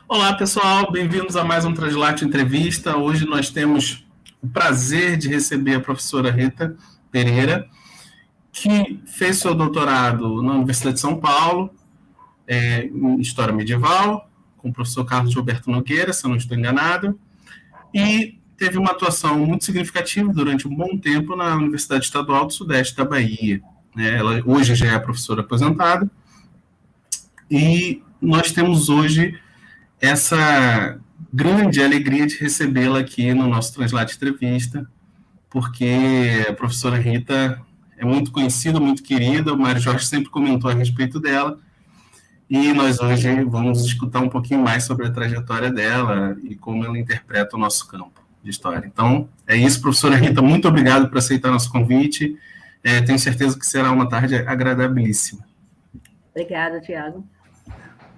Olá, pessoal, bem-vindos a mais um Translate Entrevista. Hoje nós temos o prazer de receber a professora Rita Pereira, que fez seu doutorado na Universidade de São Paulo, em História Medieval, com o professor Carlos Gilberto Nogueira, se eu não estou enganado, e teve uma atuação muito significativa durante um bom tempo na Universidade Estadual do Sudeste da Bahia. Ela hoje já é professora aposentada, e nós temos hoje essa grande alegria de recebê-la aqui no nosso Translate Entrevista, porque a professora Rita é muito conhecida, muito querida, o Mário Jorge sempre comentou a respeito dela, e nós hoje vamos escutar um pouquinho mais sobre a trajetória dela e como ela interpreta o nosso campo de história. Então, é isso, professora Rita, muito obrigado por aceitar nosso convite, tenho certeza que será uma tarde agradabilíssima. Obrigada, Tiago.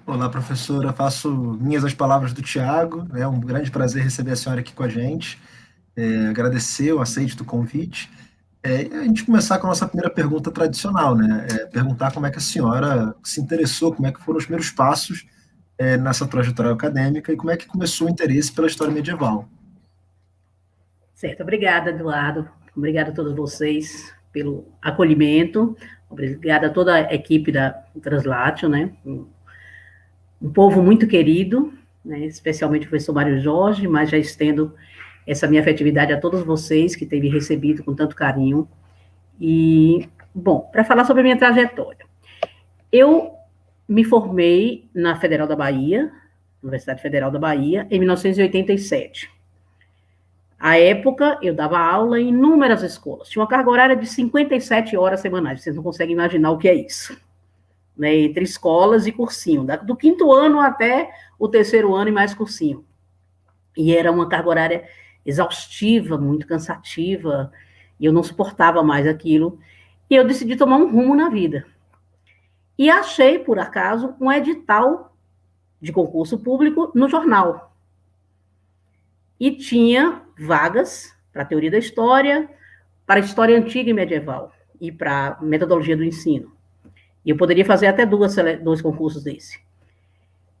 Olá, professora. Faço minhas as palavras do Tiago. É um grande prazer receber a senhora aqui com a gente. Agradecer o aceite do convite. E a gente começar com a nossa primeira pergunta tradicional, né? Perguntar como é que a senhora se interessou, como é que foram os primeiros passos nessa trajetória acadêmica e como é que começou o interesse pela história medieval. Certo, obrigada, Eduardo. Obrigada a todos vocês pelo acolhimento. Obrigada a toda a equipe da Translate, né? Um povo muito querido, né? Especialmente o professor Mário Jorge, mas já estendo essa minha afetividade a todos vocês que têm me recebido com tanto carinho. E, bom, para falar sobre a minha trajetória, eu me formei na Federal da Bahia, Universidade Federal da Bahia, em 1987. À época, eu dava aula em inúmeras escolas. Tinha uma carga horária de 57 horas semanais. Vocês não conseguem imaginar o que é isso. Né, entre escolas e cursinho. Do quinto ano até o terceiro ano e mais cursinho. E era uma carga horária exaustiva, muito cansativa. E eu não suportava mais aquilo. E eu decidi tomar um rumo na vida. E achei, por acaso, um edital de concurso público no jornal. E tinha vagas para teoria da história, para história antiga e medieval, e para metodologia do ensino. E eu poderia fazer até dois concursos desse.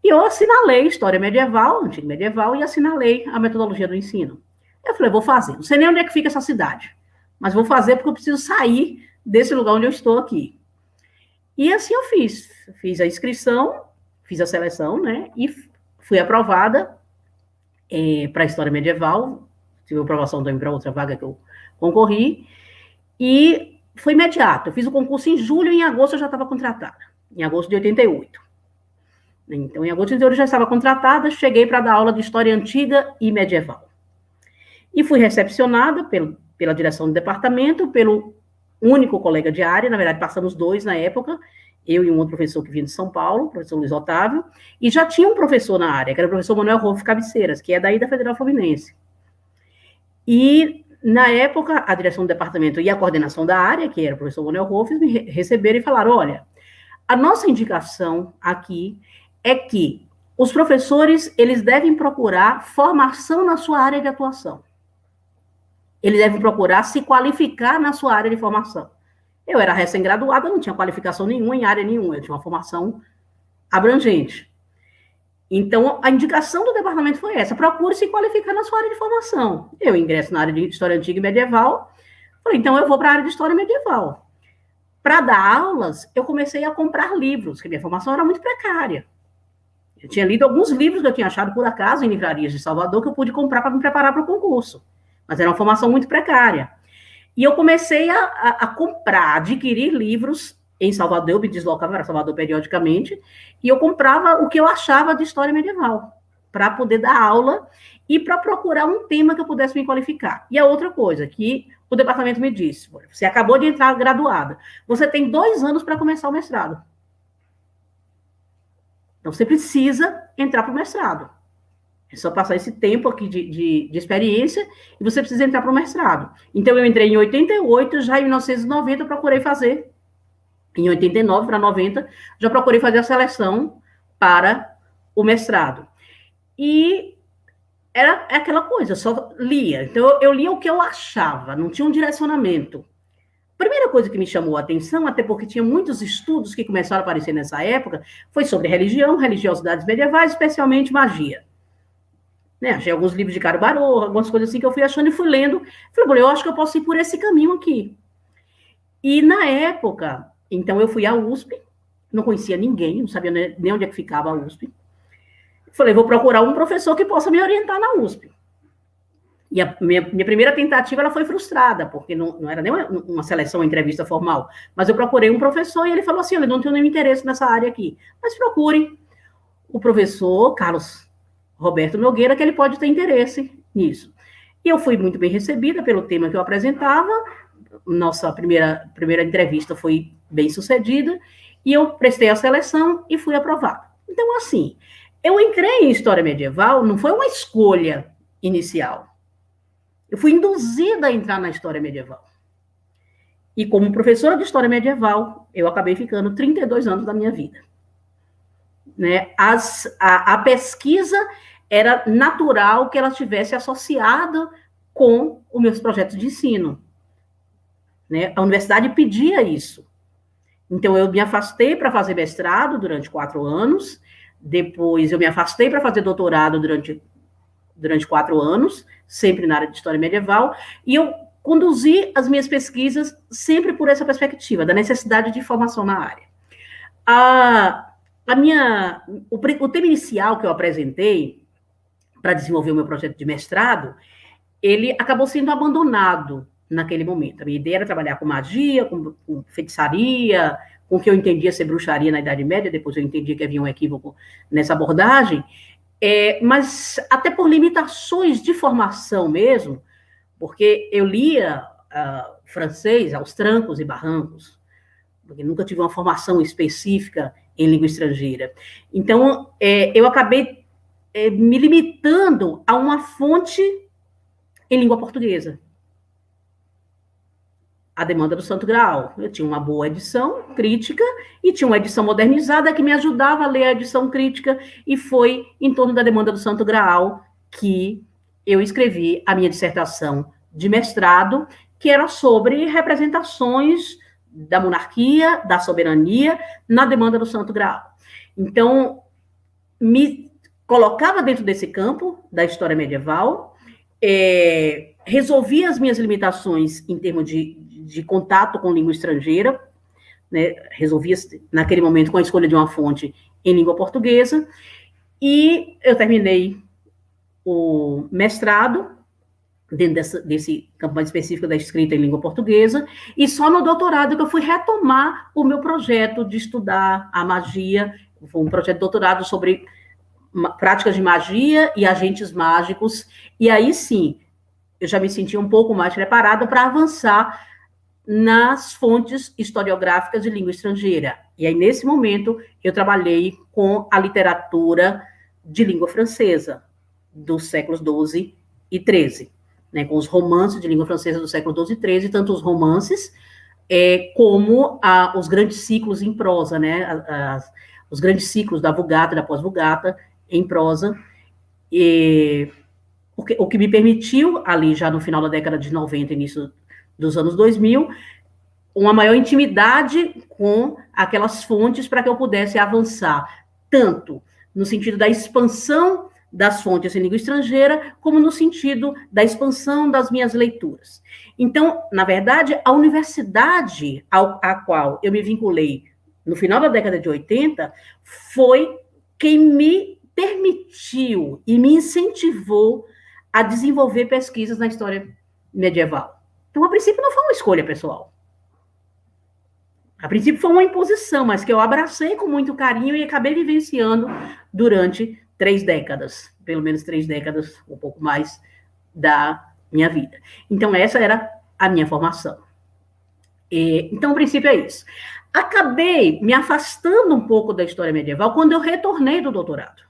E eu assinalei história medieval, antiga medieval, e assinalei a metodologia do ensino. Eu falei, vou fazer. Não sei nem onde é que fica essa cidade, mas vou fazer porque eu preciso sair desse lugar onde eu estou aqui. E assim eu fiz. Fiz a inscrição, fiz a seleção, né? E fui aprovada para a história medieval. Tive aprovação também para outra vaga que eu concorri. E foi imediato. Eu fiz o concurso em julho e em agosto eu já estava contratada. Em agosto de 88. Então, em agosto de 88 eu já estava contratada, cheguei para dar aula de história antiga e medieval. E fui recepcionada pela direção do departamento, pelo único colega de área, na verdade passamos dois na época, eu e um outro professor que vinha de São Paulo, o professor Luiz Otávio, e já tinha um professor na área, que era o professor Manuel Rolfo Cabeceiras, que é daí da Federal Fluminense. E na época, a direção do departamento e a coordenação da área, que era o professor Manuel Rolfes, me receberam e falaram, olha, a nossa indicação aqui é que os professores, eles devem procurar formação na sua área de atuação. Eles devem procurar se qualificar na sua área de formação. Eu era recém-graduada, não tinha qualificação nenhuma em área nenhuma, eu tinha uma formação abrangente. Então, a indicação do departamento foi essa, procure se qualificar na sua área de formação. Eu ingresso na área de História Antiga e Medieval, falei, então eu vou para a área de História Medieval. Para dar aulas, eu comecei a comprar livros, porque minha formação era muito precária. Eu tinha lido alguns livros que eu tinha achado por acaso em livrarias de Salvador, que eu pude comprar para me preparar para o concurso. Mas era uma formação muito precária. E eu comecei a comprar, adquirir livros em Salvador, eu me deslocava para Salvador periodicamente, e eu comprava o que eu achava de história medieval, para poder dar aula e para procurar um tema que eu pudesse me qualificar. E a outra coisa, que o departamento me disse, você acabou de entrar graduada, você tem 2 anos para começar o mestrado. Então, você precisa entrar para o mestrado. É só passar esse tempo aqui de experiência e você precisa entrar para o mestrado. Então, eu entrei em 88, já em 1990 eu procurei fazer. Em 89 para 90, já procurei fazer a seleção para o mestrado. E era aquela coisa, eu só lia. Então, eu lia o que eu achava, não tinha um direcionamento. primeira coisa que me chamou a atenção, até porque tinha muitos estudos que começaram a aparecer nessa época, foi sobre religião, religiosidades medievais, especialmente magia. Né? Achei alguns livros de Caro Barô, algumas coisas assim que eu fui achando e fui lendo. Falei, eu acho que eu posso ir por esse caminho aqui. E na época, então eu fui à USP, não conhecia ninguém, não sabia nem onde é que ficava a USP. Falei, vou procurar um professor que possa me orientar na USP. E a minha primeira tentativa ela foi frustrada, porque não era nem uma seleção, uma entrevista formal. Mas eu procurei um professor e ele falou assim, olha, não tenho nenhum interesse nessa área aqui. Mas procure o professor Carlos Roberto Nogueira, que ele pode ter interesse nisso. E eu fui muito bem recebida pelo tema que eu apresentava. Nossa primeira entrevista foi bem sucedida. E eu prestei a seleção e fui aprovada. Então, assim, eu entrei em História Medieval, não foi uma escolha inicial. Eu fui induzida a entrar na História Medieval. E como professora de História Medieval, eu acabei ficando 32 anos da minha vida. Né? A pesquisa era natural que ela estivesse associada com os meus projetos de ensino. Né? A universidade pedia isso. Então, eu me afastei para fazer mestrado durante 4 anos, depois eu me afastei para fazer doutorado durante 4 anos, sempre na área de História Medieval, e eu conduzi as minhas pesquisas sempre por essa perspectiva, da necessidade de formação na área. O tema inicial que eu apresentei para desenvolver o meu projeto de mestrado, ele acabou sendo abandonado naquele momento. A minha ideia era trabalhar com magia, com feitiçaria, com o que eu entendia ser bruxaria na Idade Média, depois eu entendi que havia um equívoco nessa abordagem, mas até por limitações de formação mesmo, porque eu lia francês aos trancos e barrancos, porque nunca tive uma formação específica em língua estrangeira. Então, eu acabei me limitando a uma fonte em língua portuguesa. A Demanda do Santo Graal. Eu tinha uma boa edição crítica e tinha uma edição modernizada que me ajudava a ler a edição crítica, e foi em torno da Demanda do Santo Graal que eu escrevi a minha dissertação de mestrado, que era sobre representações da monarquia, da soberania, na Demanda do Santo Graal. Então, me colocava dentro desse campo da história medieval, resolvia as minhas limitações em termos de contato com língua estrangeira, né? Resolvia naquele momento com a escolha de uma fonte em língua portuguesa, e eu terminei o mestrado dentro desse campo mais específico da escrita em língua portuguesa, e só no doutorado que eu fui retomar o meu projeto de estudar a magia. Foi um projeto de doutorado sobre práticas de magia e agentes mágicos, e aí sim, eu já me senti um pouco mais preparada para avançar nas fontes historiográficas de língua estrangeira. E aí, nesse momento, eu trabalhei com a literatura de língua francesa, dos séculos XII e XIII, né, com os romances de língua francesa do século XII e XIII, tanto os romances como os grandes ciclos em prosa, né, os grandes ciclos da Vulgata e da pós-Vulgata em prosa, o que me permitiu, ali já no final da década de 90, início dos anos 2000, uma maior intimidade com aquelas fontes para que eu pudesse avançar, tanto no sentido da expansão das fontes em língua estrangeira, como no sentido da expansão das minhas leituras. Então, na verdade, a universidade à qual eu me vinculei no final da década de 80 foi quem me permitiu e me incentivou a desenvolver pesquisas na história medieval. Então, a princípio, não foi uma escolha pessoal. A princípio, foi uma imposição, mas que eu abracei com muito carinho e acabei vivenciando durante 3 décadas, pelo menos 3 décadas, um pouco mais, da minha vida. Então, essa era a minha formação. Então, o princípio é isso. Acabei me afastando um pouco da história medieval quando eu retornei do doutorado.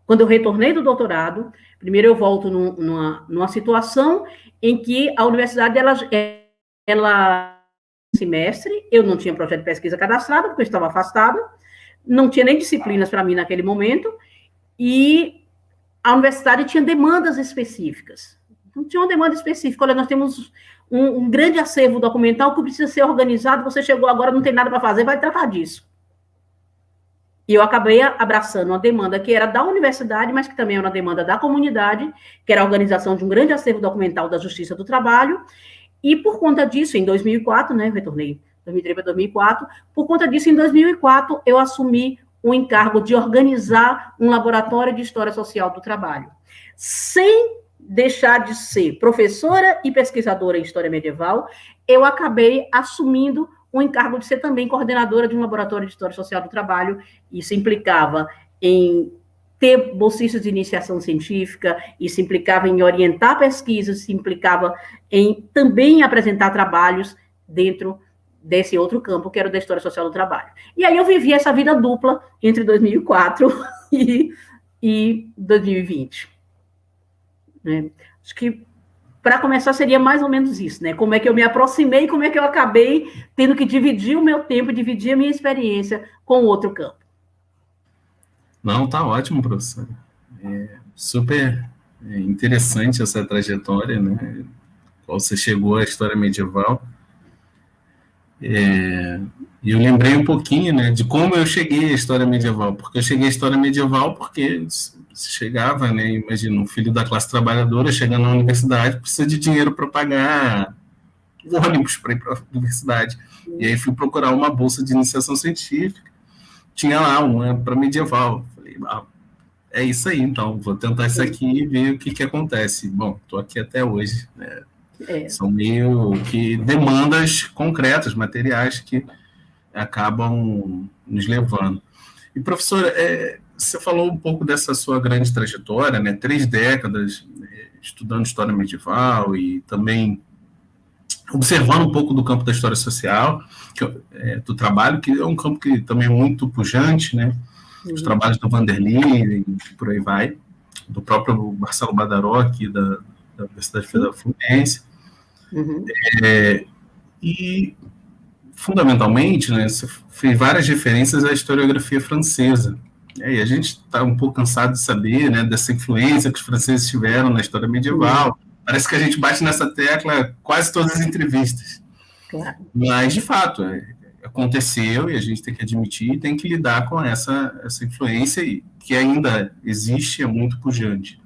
Quando eu retornei do doutorado, primeiro eu volto numa situação em que a universidade, ela semestre, eu não tinha projeto de pesquisa cadastrado, porque eu estava afastada, não tinha nem disciplinas para mim naquele momento, e a universidade tinha demandas específicas. Então, tinha uma demanda específica. Olha, nós temos um grande acervo documental que precisa ser organizado, você chegou agora, não tem nada para fazer, vai tratar disso. E eu acabei abraçando uma demanda que era da universidade, mas que também era uma demanda da comunidade, que era a organização de um grande acervo documental da Justiça do Trabalho, e por conta disso, em 2004, né, eu retornei 2003 para 2004, por conta disso, em 2004, eu assumi o encargo de organizar um laboratório de História Social do Trabalho, sem deixar de ser professora e pesquisadora em História Medieval, eu acabei assumindo o encargo de ser também coordenadora de um laboratório de História Social do Trabalho. Isso implicava em ter bolsistas de iniciação científica, isso implicava em orientar pesquisas, isso implicava em também apresentar trabalhos dentro desse outro campo, que era o da História Social do Trabalho. E aí eu vivi essa vida dupla entre 2004 e 2020. Né? Acho que para começar, seria mais ou menos isso, né? Como é que eu me aproximei, como é que eu acabei tendo que dividir o meu tempo, dividir a minha experiência com o outro campo. Não, tá ótimo, professor. Super interessante essa trajetória, né? Qual você chegou à história medieval. E eu lembrei um pouquinho, né, de como eu cheguei à história medieval, porque eu cheguei à história medieval porque se chegava, né, imagina, um filho da classe trabalhadora chegando na universidade, precisa de dinheiro para pagar ônibus para ir para a universidade. E aí fui procurar uma bolsa de iniciação científica, tinha lá uma para medieval. Falei, é isso aí, então, vou tentar isso aqui e ver o que acontece. Bom, estou aqui até hoje, né? São meio que demandas concretas, materiais que acabam nos levando. E, professora, você falou um pouco dessa sua grande trajetória, né? 3 décadas estudando história medieval e também observando um pouco do campo da história social, do trabalho, que é um campo que também é muito pujante, né? Os trabalhos do Vanderlei e por aí vai, do próprio Marcelo Badaró, aqui da Universidade Federal Fluminense. E, fundamentalmente, né, você fez várias referências à historiografia francesa. E a gente está um pouco cansado de saber, né, dessa influência que os franceses tiveram na história medieval. Parece que a gente bate nessa tecla quase todas as entrevistas. Claro. Mas, de fato, aconteceu e a gente tem que admitir e tem que lidar com essa influência que ainda existe, é muito pujante.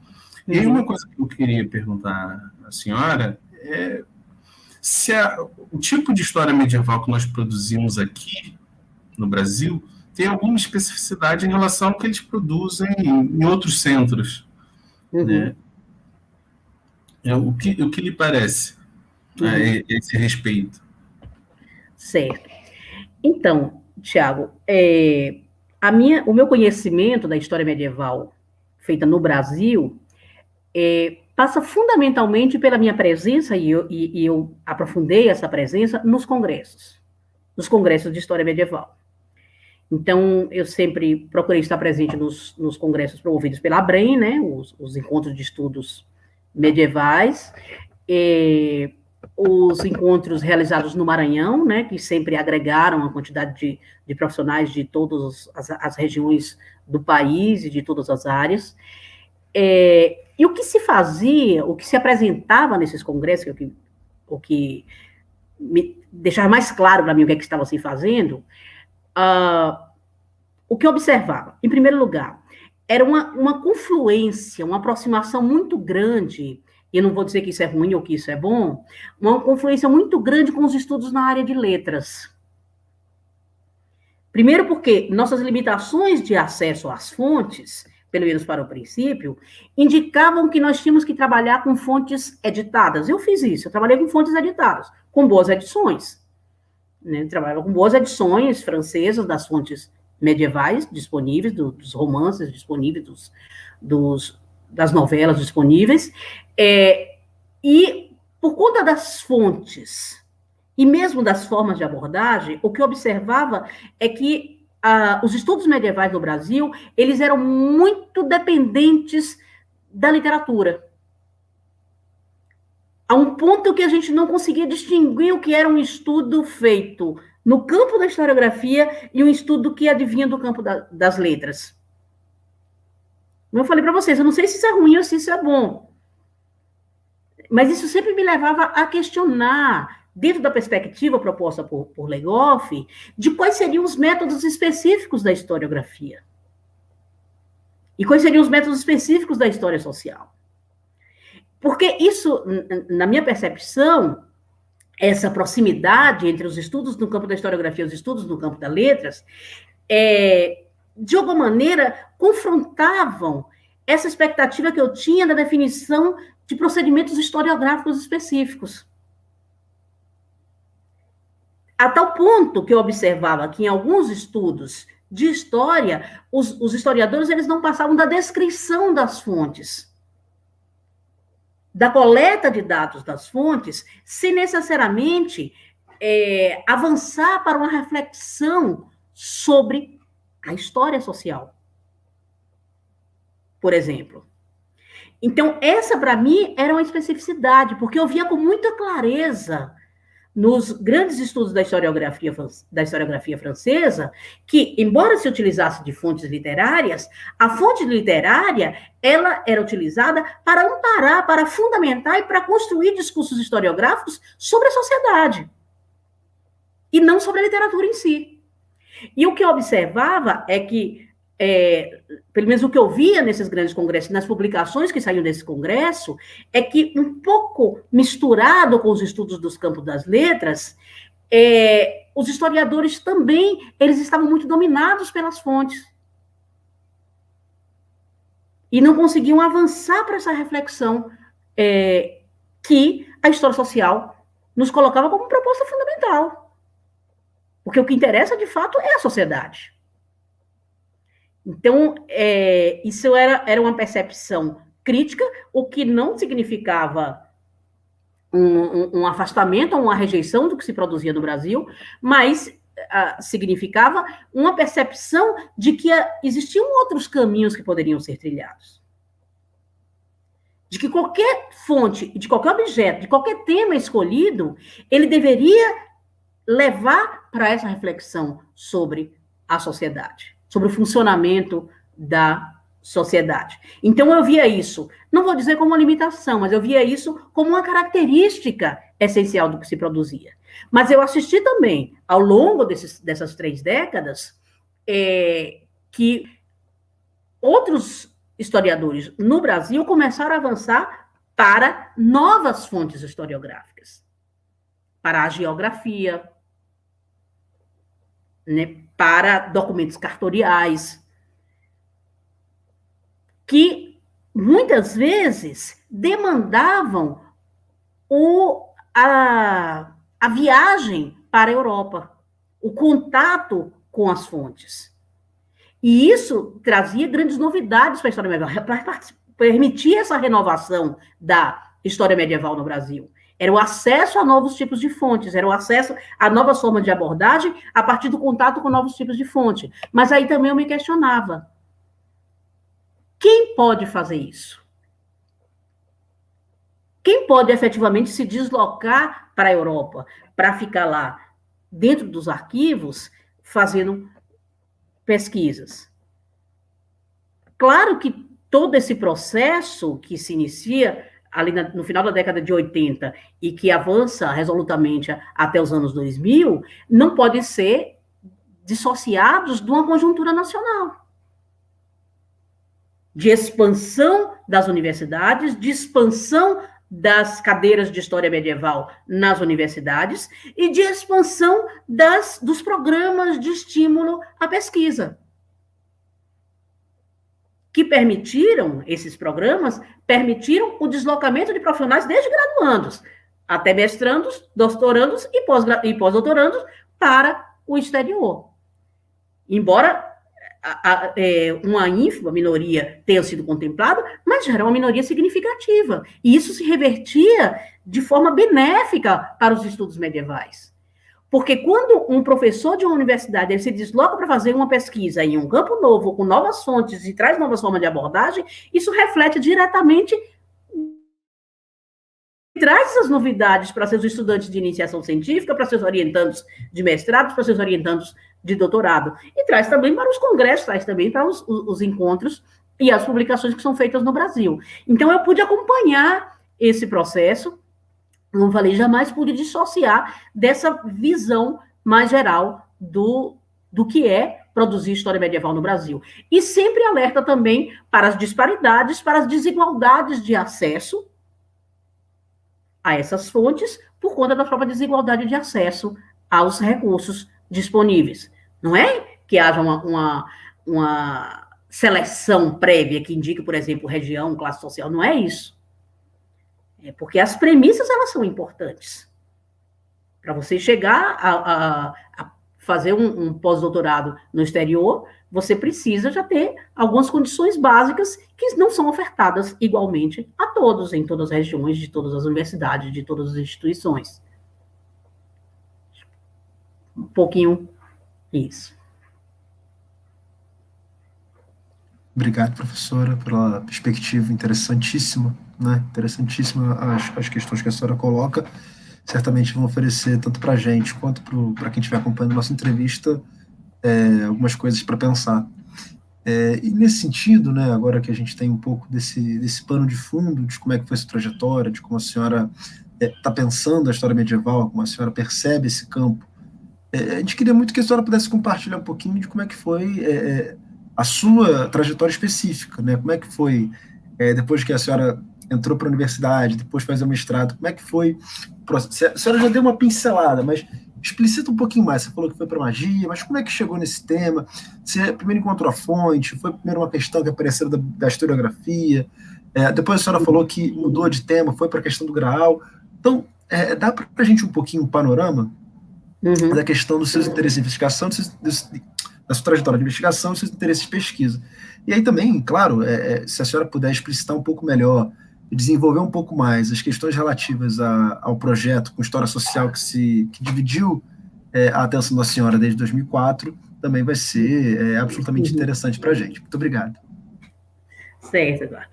E uma coisa que eu queria perguntar à senhora é se o tipo de história medieval que nós produzimos aqui no Brasil tem alguma especificidade em relação ao que eles produzem em outros centros. Né? O que lhe parece a esse respeito? Certo. Então, Tiago, o meu conhecimento da história medieval feita no Brasil passa fundamentalmente pela minha presença, e eu aprofundei essa presença nos congressos de história medieval. Então, eu sempre procurei estar presente nos congressos promovidos pela ABREM, né, os encontros de estudos medievais, os encontros realizados no Maranhão, né, que sempre agregaram a quantidade de profissionais de todas as regiões do país e de todas as áreas. E o que se fazia, o que se apresentava nesses congressos, o que me deixava mais claro para mim o que estava se fazendo, o que eu observava, em primeiro lugar, era uma confluência, uma aproximação muito grande, e eu não vou dizer que isso é ruim ou que isso é bom, uma confluência muito grande com os estudos na área de letras. Primeiro porque nossas limitações de acesso às fontes, pelo menos para o princípio, indicavam que nós tínhamos que trabalhar com fontes editadas. Eu fiz isso, eu trabalhei com fontes editadas, com boas edições. Né? Trabalhava com boas edições francesas das fontes medievais disponíveis, dos romances disponíveis, das novelas disponíveis, e por conta das fontes e mesmo das formas de abordagem, o que eu observava é que os estudos medievais no Brasil, eles eram muito dependentes da literatura. A um ponto que a gente não conseguia distinguir o que era um estudo feito no campo da historiografia e um estudo que adivinha do campo das letras. Como eu falei para vocês, eu não sei se isso é ruim ou se isso é bom. Mas isso sempre me levava a questionar, dentro da perspectiva proposta por Legoff, de quais seriam os métodos específicos da historiografia. E quais seriam os métodos específicos da história social. Porque isso, na minha percepção, essa proximidade entre os estudos no campo da historiografia e os estudos no campo das letras, de alguma maneira, confrontavam essa expectativa que eu tinha da definição de procedimentos historiográficos específicos. A tal ponto que eu observava que em alguns estudos de história, os historiadores eles não passavam da descrição das fontes, da coleta de dados das fontes, sem necessariamente avançar para uma reflexão sobre a história social, por exemplo. Então, essa, para mim, era uma especificidade, porque eu via com muita clareza, nos grandes estudos da historiografia francesa, que, embora se utilizasse de fontes literárias, a fonte literária, ela era utilizada para amparar, para fundamentar e para construir discursos historiográficos sobre a sociedade, e não sobre a literatura em si. E o que eu observava é que, pelo menos o que eu via nesses grandes congressos, nas publicações que saíam desse congresso, é que um pouco misturado com os estudos dos campos das letras, os historiadores também, eles estavam muito dominados pelas fontes. E não conseguiam avançar para essa reflexão que a história social nos colocava como proposta fundamental. Porque o que interessa, de fato, é a sociedade. Então, isso era uma percepção crítica, o que não significava um afastamento ou uma rejeição do que se produzia no Brasil, mas significava uma percepção de que existiam outros caminhos que poderiam ser trilhados. De que qualquer fonte, de qualquer objeto, de qualquer tema escolhido, ele deveria levar para essa reflexão sobre a sociedade, sobre o funcionamento da sociedade. Então, eu via isso, não vou dizer como uma limitação, mas eu via isso como uma característica essencial do que se produzia. Mas eu assisti também, ao longo dessas 3 décadas, que outros historiadores no Brasil começaram a avançar para novas fontes historiográficas, para a geografia, né, para documentos cartoriais, que muitas vezes demandavam a viagem para a Europa, o contato com as fontes. E isso trazia grandes novidades para a história medieval, permitia essa renovação da história medieval no Brasil. Era o acesso a novos tipos de fontes, era o acesso a novas formas de abordagem a partir do contato com novos tipos de fonte. Mas aí também eu me questionava. Quem pode fazer isso? Quem pode efetivamente se deslocar para a Europa, para ficar lá dentro dos arquivos, fazendo pesquisas? Claro que todo esse processo que se inicia ali no final da década de 80 e que avança resolutamente até os anos 2000, não pode ser dissociados de uma conjuntura nacional. De expansão das universidades, de expansão das cadeiras de história medieval nas universidades e de expansão dos programas de estímulo à pesquisa. Que esses programas permitiram o deslocamento de profissionais desde graduandos, até mestrandos, doutorandos e pós-doutorandos para o exterior. Embora uma ínfima minoria tenha sido contemplada, mas já era uma minoria significativa. E isso se revertia de forma benéfica para os estudos medievais. Porque quando um professor de uma universidade ele se desloca para fazer uma pesquisa em um campo novo, com novas fontes e traz novas formas de abordagem, isso reflete diretamente, traz essas novidades para seus estudantes de iniciação científica, para seus orientandos de mestrado, para seus orientandos de doutorado. E traz também para os congressos, traz também para os encontros e as publicações que são feitas no Brasil. Então, eu pude acompanhar esse processo, como falei, jamais pude dissociar dessa visão mais geral do que é produzir história medieval no Brasil. E sempre alerta também para as disparidades, para as desigualdades de acesso a essas fontes, por conta da própria desigualdade de acesso aos recursos disponíveis. Não é que haja uma seleção prévia que indique, por exemplo, região, classe social, não é isso. É porque as premissas, elas são importantes. Para você chegar a fazer um pós-doutorado no exterior, você precisa já ter algumas condições básicas que não são ofertadas igualmente a todos, em todas as regiões, de todas as universidades, de todas as instituições. Um pouquinho isso. Obrigado, professora, pela perspectiva interessantíssima, né? Interessantíssima as questões que a senhora coloca. Certamente vão oferecer, tanto para a gente quanto para quem estiver acompanhando a nossa entrevista, algumas coisas para pensar. E nesse sentido, né, agora que a gente tem um pouco desse pano de fundo, de como é que foi essa trajetória, de como a senhora está pensando a história medieval, como a senhora percebe esse campo, a gente queria muito que a senhora pudesse compartilhar um pouquinho de como é que foi a sua trajetória específica, né? Como é que foi, depois que a senhora entrou para a universidade, depois fazer o mestrado, como é que foi o processo? A senhora já deu uma pincelada, mas explicita um pouquinho mais. Você falou que foi para magia, mas como é que chegou nesse tema? Você primeiro encontrou a fonte, foi primeiro uma questão que apareceu da historiografia, depois a senhora falou que mudou de tema, foi para a questão do Graal. Então, dá para a gente um pouquinho um panorama da questão dos seus interesses de investigação, da sua trajetória de investigação, dos seus interesses de pesquisa. E aí também, claro, se a senhora puder explicitar um pouco melhor, desenvolver um pouco mais as questões relativas ao projeto com história social que dividiu a atenção da senhora desde 2004, também vai ser absolutamente interessante para a gente. Muito obrigado. Certo, Eduardo.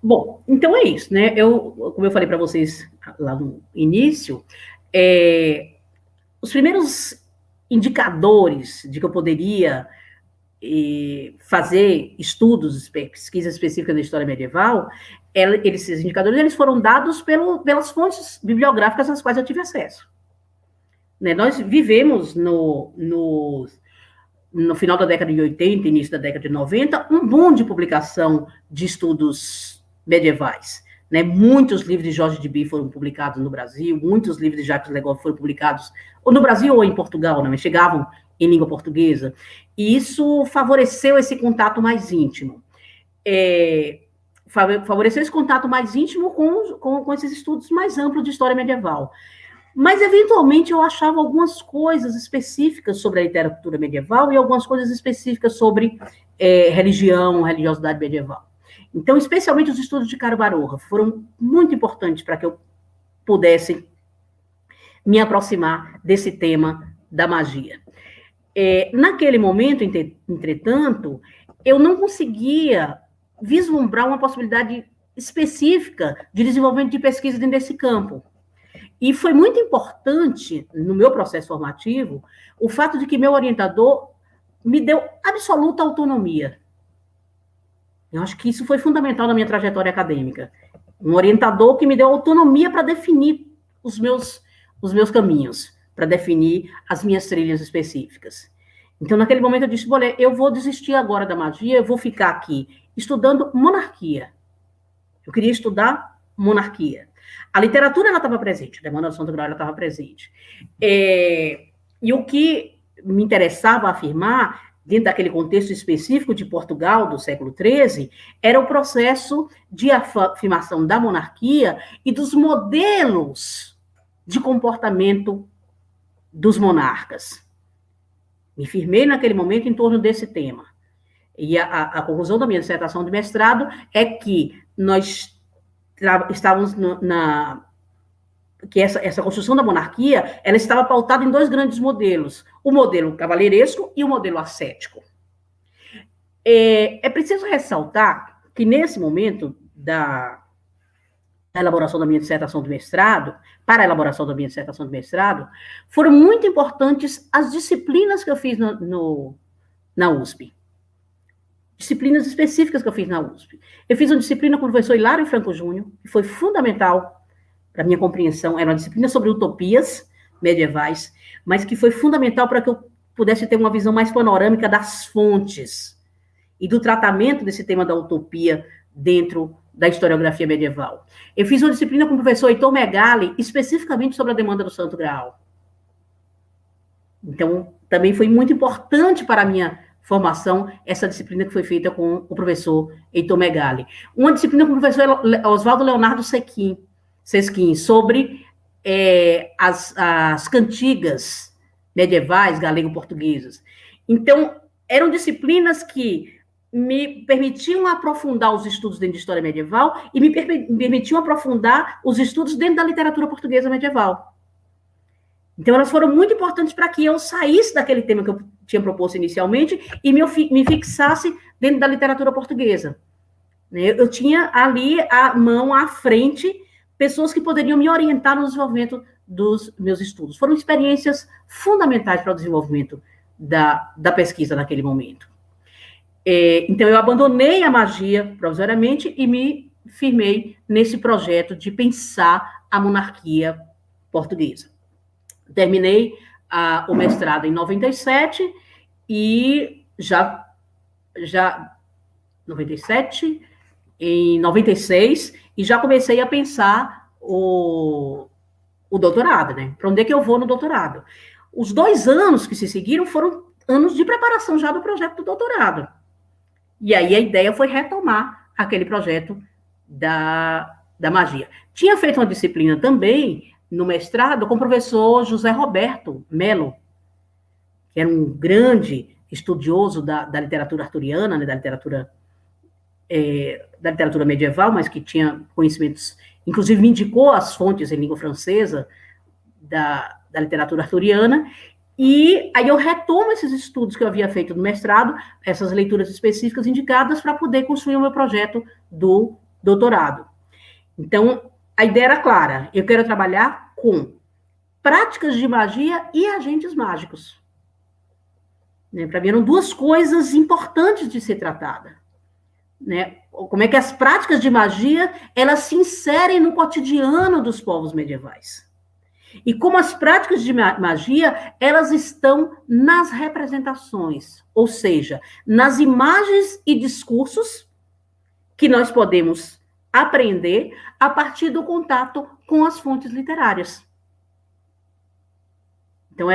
Bom, então é isso, né? Como eu falei para vocês lá no início, os primeiros indicadores de que eu poderia fazer estudos, pesquisas específicas da história medieval, esses indicadores eles foram dados pelas fontes bibliográficas às quais eu tive acesso. Né? Nós vivemos no final da década de 80, início da década de 90, um boom de publicação de estudos medievais. Né? Muitos livros de Jorge de Bie foram publicados no Brasil, muitos livros de Jacques Legoff foram publicados ou no Brasil ou em Portugal, né? Mas chegavam em língua portuguesa, e isso favoreceu esse contato mais íntimo. Favoreceu esse contato mais íntimo com esses estudos mais amplos de história medieval. Mas, eventualmente, eu achava algumas coisas específicas sobre a literatura medieval e algumas coisas específicas sobre religiosidade medieval. Então, especialmente os estudos de Caro Baroja foram muito importantes para que eu pudesse me aproximar desse tema da magia. Naquele momento, entretanto, eu não conseguia vislumbrar uma possibilidade específica de desenvolvimento de pesquisa dentro desse campo. E foi muito importante, no meu processo formativo, o fato de que meu orientador me deu absoluta autonomia. Eu acho que isso foi fundamental na minha trajetória acadêmica. Um orientador que me deu autonomia para definir os meus caminhos, para definir as minhas trilhas específicas. Então, naquele momento, eu disse, olha, eu vou desistir agora da magia, eu vou ficar aqui estudando monarquia. Eu queria estudar monarquia. A literatura, ela estava presente, a demanda do Santo Graal, ela estava presente. E o que me interessava afirmar, dentro daquele contexto específico de Portugal, do século XIII, era o processo de afirmação da monarquia e dos modelos de comportamento dos monarcas. Me firmei naquele momento em torno desse tema. E a conclusão da minha dissertação de mestrado é que nós estávamos que essa construção da monarquia, ela estava pautada em dois grandes modelos, o modelo cavaleiresco e o modelo ascético. É preciso ressaltar que nesse momento da elaboração da minha dissertação de mestrado, para a elaboração da minha dissertação de mestrado, foram muito importantes as disciplinas que eu fiz na USP. disciplinas específicas que eu fiz na USP. Eu fiz uma disciplina com o professor Hilário Franco Júnior, que foi fundamental para a minha compreensão. Era uma disciplina sobre utopias medievais, mas que foi fundamental para que eu pudesse ter uma visão mais panorâmica das fontes e do tratamento desse tema da utopia dentro da historiografia medieval. Eu fiz uma disciplina com o professor Heitor Megali, especificamente sobre a demanda do Santo Graal. Então, também foi muito importante para a minha formação essa disciplina que foi feita com o professor Heitor Megali. Uma disciplina com o professor Oswaldo Leonardo Sesquim, sobre as cantigas medievais galego-portuguesas. Então, eram disciplinas que me permitiam aprofundar os estudos dentro de história medieval e me permitiam aprofundar os estudos dentro da literatura portuguesa medieval. Então, elas foram muito importantes para que eu saísse daquele tema que eu tinha proposto inicialmente e me fixasse dentro da literatura portuguesa. Eu tinha ali a mão à frente pessoas que poderiam me orientar no desenvolvimento dos meus estudos. Foram experiências fundamentais para o desenvolvimento da pesquisa naquele momento. Então, eu abandonei a magia provisoriamente e me firmei nesse projeto de pensar a monarquia portuguesa. Terminei o mestrado em 97 e já 97, em 96, e já comecei a pensar o doutorado, né? Para onde é que eu vou no doutorado? Os 2 anos que se seguiram foram anos de preparação já do projeto do doutorado. E aí a ideia foi retomar aquele projeto da magia. Tinha feito uma disciplina também no mestrado com o professor José Roberto Melo, que era um grande estudioso da literatura arturiana, né, da literatura medieval, mas que tinha conhecimentos, inclusive me indicou as fontes em língua francesa da literatura arturiana. E aí eu retomo esses estudos que eu havia feito no mestrado, essas leituras específicas indicadas para poder construir o meu projeto do doutorado. Então, a ideia era clara, eu quero trabalhar com práticas de magia e agentes mágicos. Para mim eram 2 coisas importantes de ser tratada. Como é que as práticas de magia, elas se inserem no cotidiano dos povos medievais. E como as práticas de magia, elas estão nas representações, ou seja, nas imagens e discursos que nós podemos aprender a partir do contato com as fontes literárias. Então,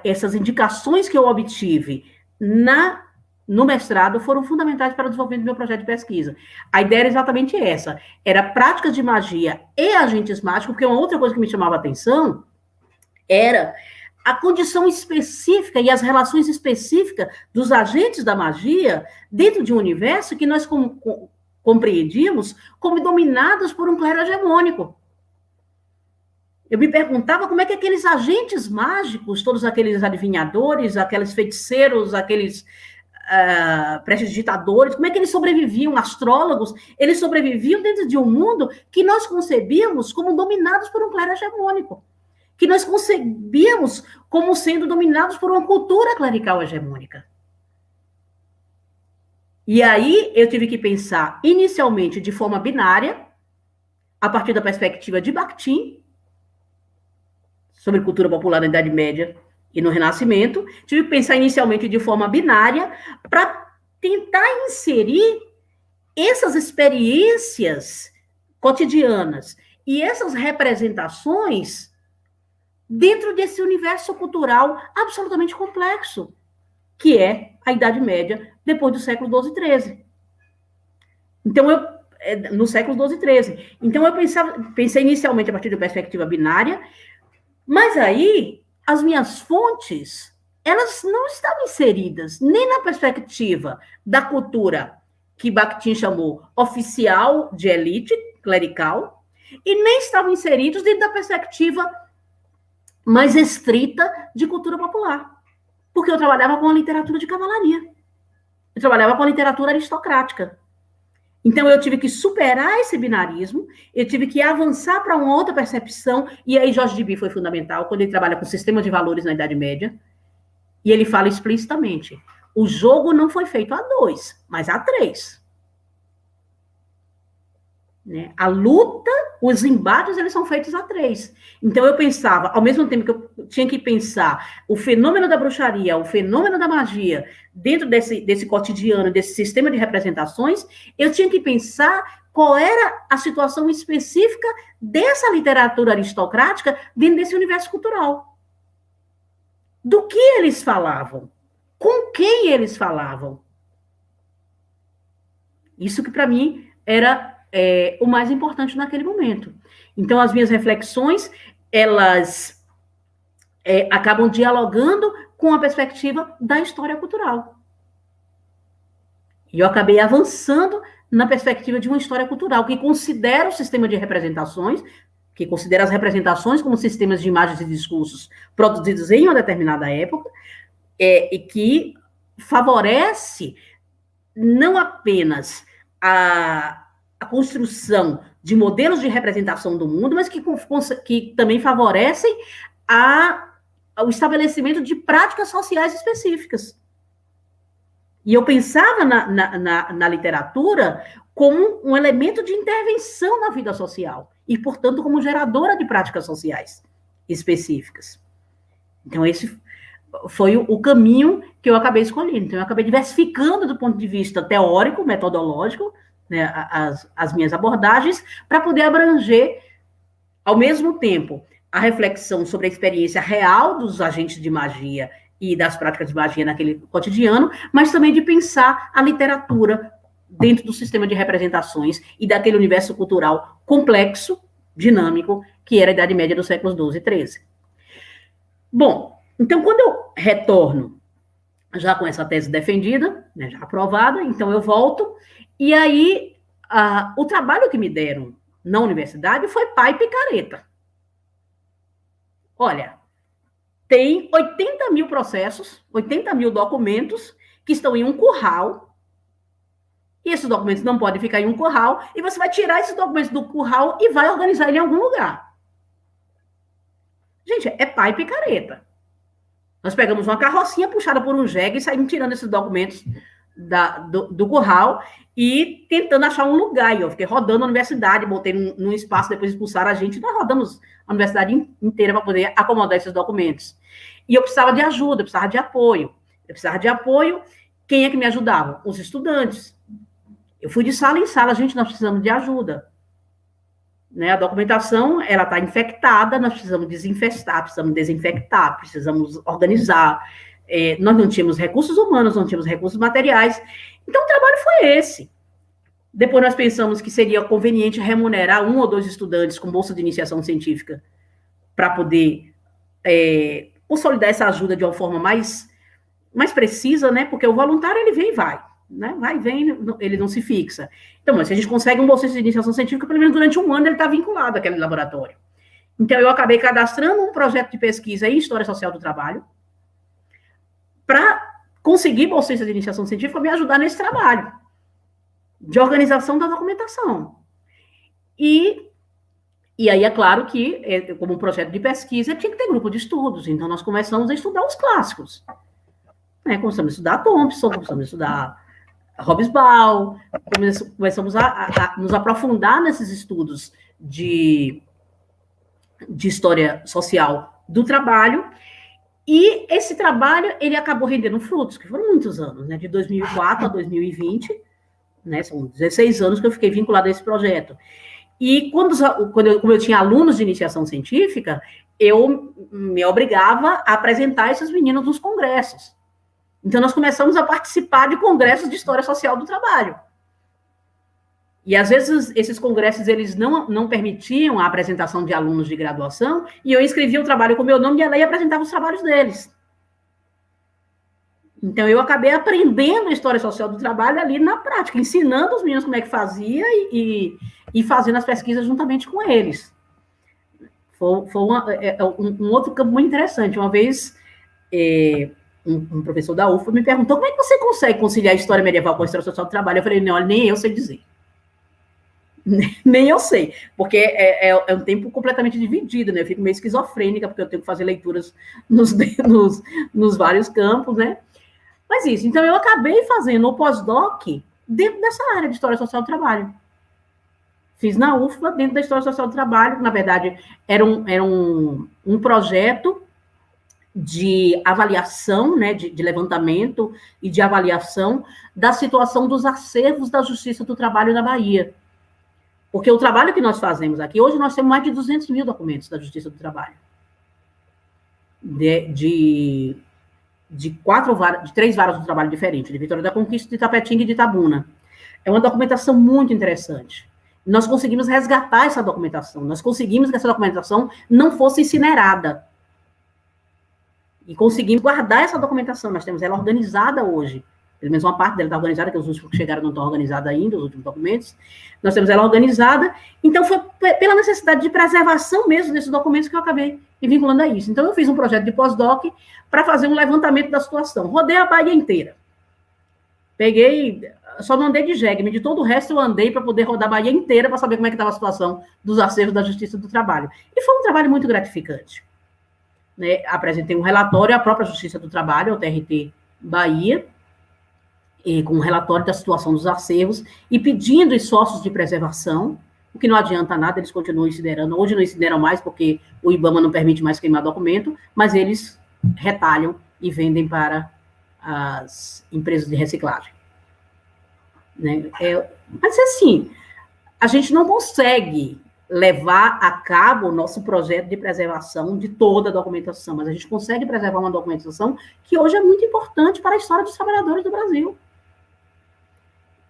essas indicações que eu obtive no mestrado foram fundamentais para o desenvolvimento do meu projeto de pesquisa. A ideia era exatamente essa, era práticas de magia e agentes mágicos, porque uma outra coisa que me chamava a atenção era a condição específica e as relações específicas dos agentes da magia dentro de um universo que nós compreendíamos como dominados por um clero hegemônico. Eu me perguntava como é que aqueles agentes mágicos, todos aqueles adivinhadores, aqueles feiticeiros, aqueles prestidigitadores, como é que eles sobreviviam, astrólogos, eles sobreviviam dentro de um mundo que nós concebíamos como dominados por um clero hegemônico, que nós concebíamos como sendo dominados por uma cultura clerical hegemônica. E aí eu tive que pensar inicialmente de forma binária, a partir da perspectiva de Bakhtin, sobre cultura popular na Idade Média e no Renascimento, tive que pensar inicialmente de forma binária para tentar inserir essas experiências cotidianas e essas representações dentro desse universo cultural absolutamente complexo, que é a Idade Média, depois do século XII e XIII. Então, no século XII e XIII. Então, eu pensei inicialmente a partir da perspectiva binária, mas aí as minhas fontes, elas não estavam inseridas nem na perspectiva da cultura que Bakhtin chamou oficial de elite, clerical, e nem estavam inseridos dentro da perspectiva mais estrita de cultura popular. Porque eu trabalhava com a literatura de cavalaria. Eu trabalhava com a literatura aristocrática. Então, eu tive que superar esse binarismo, eu tive que avançar para uma outra percepção, e aí Jorge Deby foi fundamental, quando ele trabalha com o sistema de valores na Idade Média, e ele fala explicitamente, o jogo não foi feito a 2, mas a 3. Né? A luta, os embates, eles são feitos a 3. Então, eu pensava, ao mesmo tempo que eu tinha que pensar o fenômeno da bruxaria, o fenômeno da magia, dentro desse cotidiano, desse sistema de representações, eu tinha que pensar qual era a situação específica dessa literatura aristocrática dentro desse universo cultural. Do que eles falavam? Com quem eles falavam? Isso que, para mim, era o mais importante naquele momento. Então, as minhas reflexões, elas acabam dialogando com a perspectiva da história cultural. E eu acabei avançando na perspectiva de uma história cultural, que considera o sistema de representações, que considera as representações como sistemas de imagens e discursos produzidos em uma determinada época, e que favorece não apenas a construção de modelos de representação do mundo, mas que também favorecem o estabelecimento de práticas sociais específicas. E eu pensava na literatura como um elemento de intervenção na vida social, e, portanto, como geradora de práticas sociais específicas. Então, esse foi o caminho que eu acabei escolhendo. Então, eu acabei diversificando do ponto de vista teórico, metodológico, né, as minhas abordagens, para poder abranger, ao mesmo tempo, a reflexão sobre a experiência real dos agentes de magia e das práticas de magia naquele cotidiano, mas também de pensar a literatura dentro do sistema de representações e daquele universo cultural complexo, dinâmico, que era a Idade Média dos séculos XII e XIII. Bom, então, quando eu retorno, já com essa tese defendida, né, já aprovada, então eu volto, e aí o trabalho que me deram na universidade foi pá e picareta. Olha, tem 80 mil processos, 80 mil documentos que estão em um curral, e esses documentos não podem ficar em um curral, e você vai tirar esses documentos do curral e vai organizar ele em algum lugar. Gente, é pá e picareta. Nós pegamos uma carrocinha puxada por um jegue e saímos tirando esses documentos do curral e tentando achar um lugar. E eu fiquei rodando a universidade, botei num espaço, depois expulsaram a gente. Nós rodamos a universidade inteira para poder acomodar esses documentos. E eu precisava de ajuda, eu precisava de apoio. Quem é que me ajudava? Os estudantes. Eu fui de sala em sala, gente, nós precisamos de ajuda. Né, a documentação, ela está infectada, nós precisamos desinfestar, precisamos desinfectar, precisamos organizar. Nós não tínhamos recursos humanos, não tínhamos recursos materiais. Então, o trabalho foi esse. Depois nós pensamos que seria conveniente remunerar 1 ou 2 estudantes com bolsa de iniciação científica para poder consolidar essa ajuda de uma forma mais precisa, né? Porque o voluntário, ele vem e vai. Né? Vai e vem, ele não se fixa. Então, mas se a gente consegue um bolsista de iniciação científica, pelo menos durante um ano ele está vinculado àquele laboratório. Então, eu acabei cadastrando um projeto de pesquisa em História Social do Trabalho para conseguir bolsista de iniciação científica me ajudar nesse trabalho de organização da documentação. E aí, é claro que, como um projeto de pesquisa, tinha que ter grupo de estudos. Então, nós começamos a estudar os clássicos. Começamos a estudar Thompson, começamos a estudar Hobsbawm, começamos a nos aprofundar nesses estudos de história social do trabalho, e esse trabalho, ele acabou rendendo frutos, que foram muitos anos, né, de 2004 a 2020, né, são 16 anos que eu fiquei vinculada a esse projeto. E como eu tinha alunos de iniciação científica, eu me obrigava a apresentar esses meninos nos congressos. Então, nós começamos a participar de congressos de história social do trabalho. E, às vezes, esses congressos, eles não permitiam a apresentação de alunos de graduação, e eu escrevia o trabalho com o meu nome, e ela ia apresentar os trabalhos deles. Então, eu acabei aprendendo a história social do trabalho ali na prática, ensinando os meninos como é que fazia e fazendo as pesquisas juntamente com eles. Foi um outro campo muito interessante. Uma vez... Um professor da UFA me perguntou como é que você consegue conciliar a história medieval com a história social do trabalho. Eu falei, não, olha, nem eu sei dizer. Nem eu sei, porque é um tempo completamente dividido, né? Eu fico meio esquizofrênica, porque eu tenho que fazer leituras nos vários campos, né? Mas isso, então eu acabei fazendo o pós-doc dentro dessa área de História Social do Trabalho. Fiz na UFBA, dentro da História Social do Trabalho, na verdade, era um projeto de avaliação, né, de levantamento e de avaliação da situação dos acervos da Justiça do Trabalho na Bahia. Porque o trabalho que nós fazemos aqui, hoje nós temos mais de 200 mil documentos da Justiça do Trabalho. De 3 varas do trabalho diferentes, de Vitória da Conquista, de Tapetinga e de Itabuna. É uma documentação muito interessante. Nós conseguimos resgatar essa documentação, nós conseguimos que essa documentação não fosse incinerada. E conseguimos guardar essa documentação, nós temos ela organizada hoje. Pelo menos uma parte dela está organizada, que os últimos que chegaram não estão organizados ainda, os últimos documentos. Nós temos ela organizada, então foi pela necessidade de preservação mesmo desses documentos que eu acabei me vinculando a isso. Então eu fiz um projeto de pós-doc para fazer um levantamento da situação. Rodei a Bahia inteira. Só não andei de jegue, de todo o resto eu andei para poder rodar a Bahia inteira para saber como é que estava a situação dos acervos da Justiça do Trabalho. E foi um trabalho muito gratificante. Né? Apresentei um relatório à própria Justiça do Trabalho, ao TRT Bahia, com um relatório da situação dos acervos e pedindo esforços de preservação, o que não adianta nada, eles continuam incinerando. Hoje não incineram mais, porque o IBAMA não permite mais queimar documento, mas eles retalham e vendem para as empresas de reciclagem. Né? Mas, assim, a gente não consegue levar a cabo o nosso projeto de preservação de toda a documentação, mas a gente consegue preservar uma documentação que hoje é muito importante para a história dos trabalhadores do Brasil.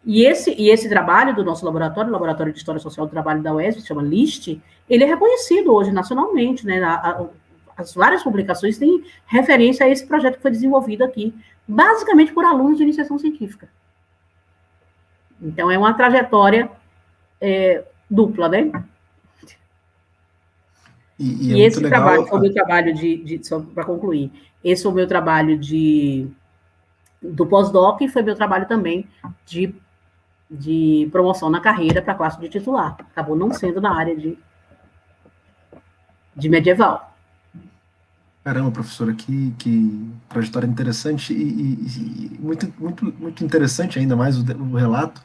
E esse trabalho do nosso laboratório, o Laboratório de História Social do Trabalho da UESP, se chama LIST, ele é reconhecido hoje nacionalmente, né? As várias publicações têm referência a esse projeto que foi desenvolvido aqui, basicamente por alunos de iniciação científica. Então, é uma trajetória dupla, né? E esse trabalho foi o meu trabalho só para concluir, esse foi o meu trabalho do pós-doc e foi meu trabalho também de promoção na carreira para a classe de titular. Acabou não sendo na área de medieval. Caramba, professora, que trajetória interessante e muito, muito, muito interessante ainda mais o relato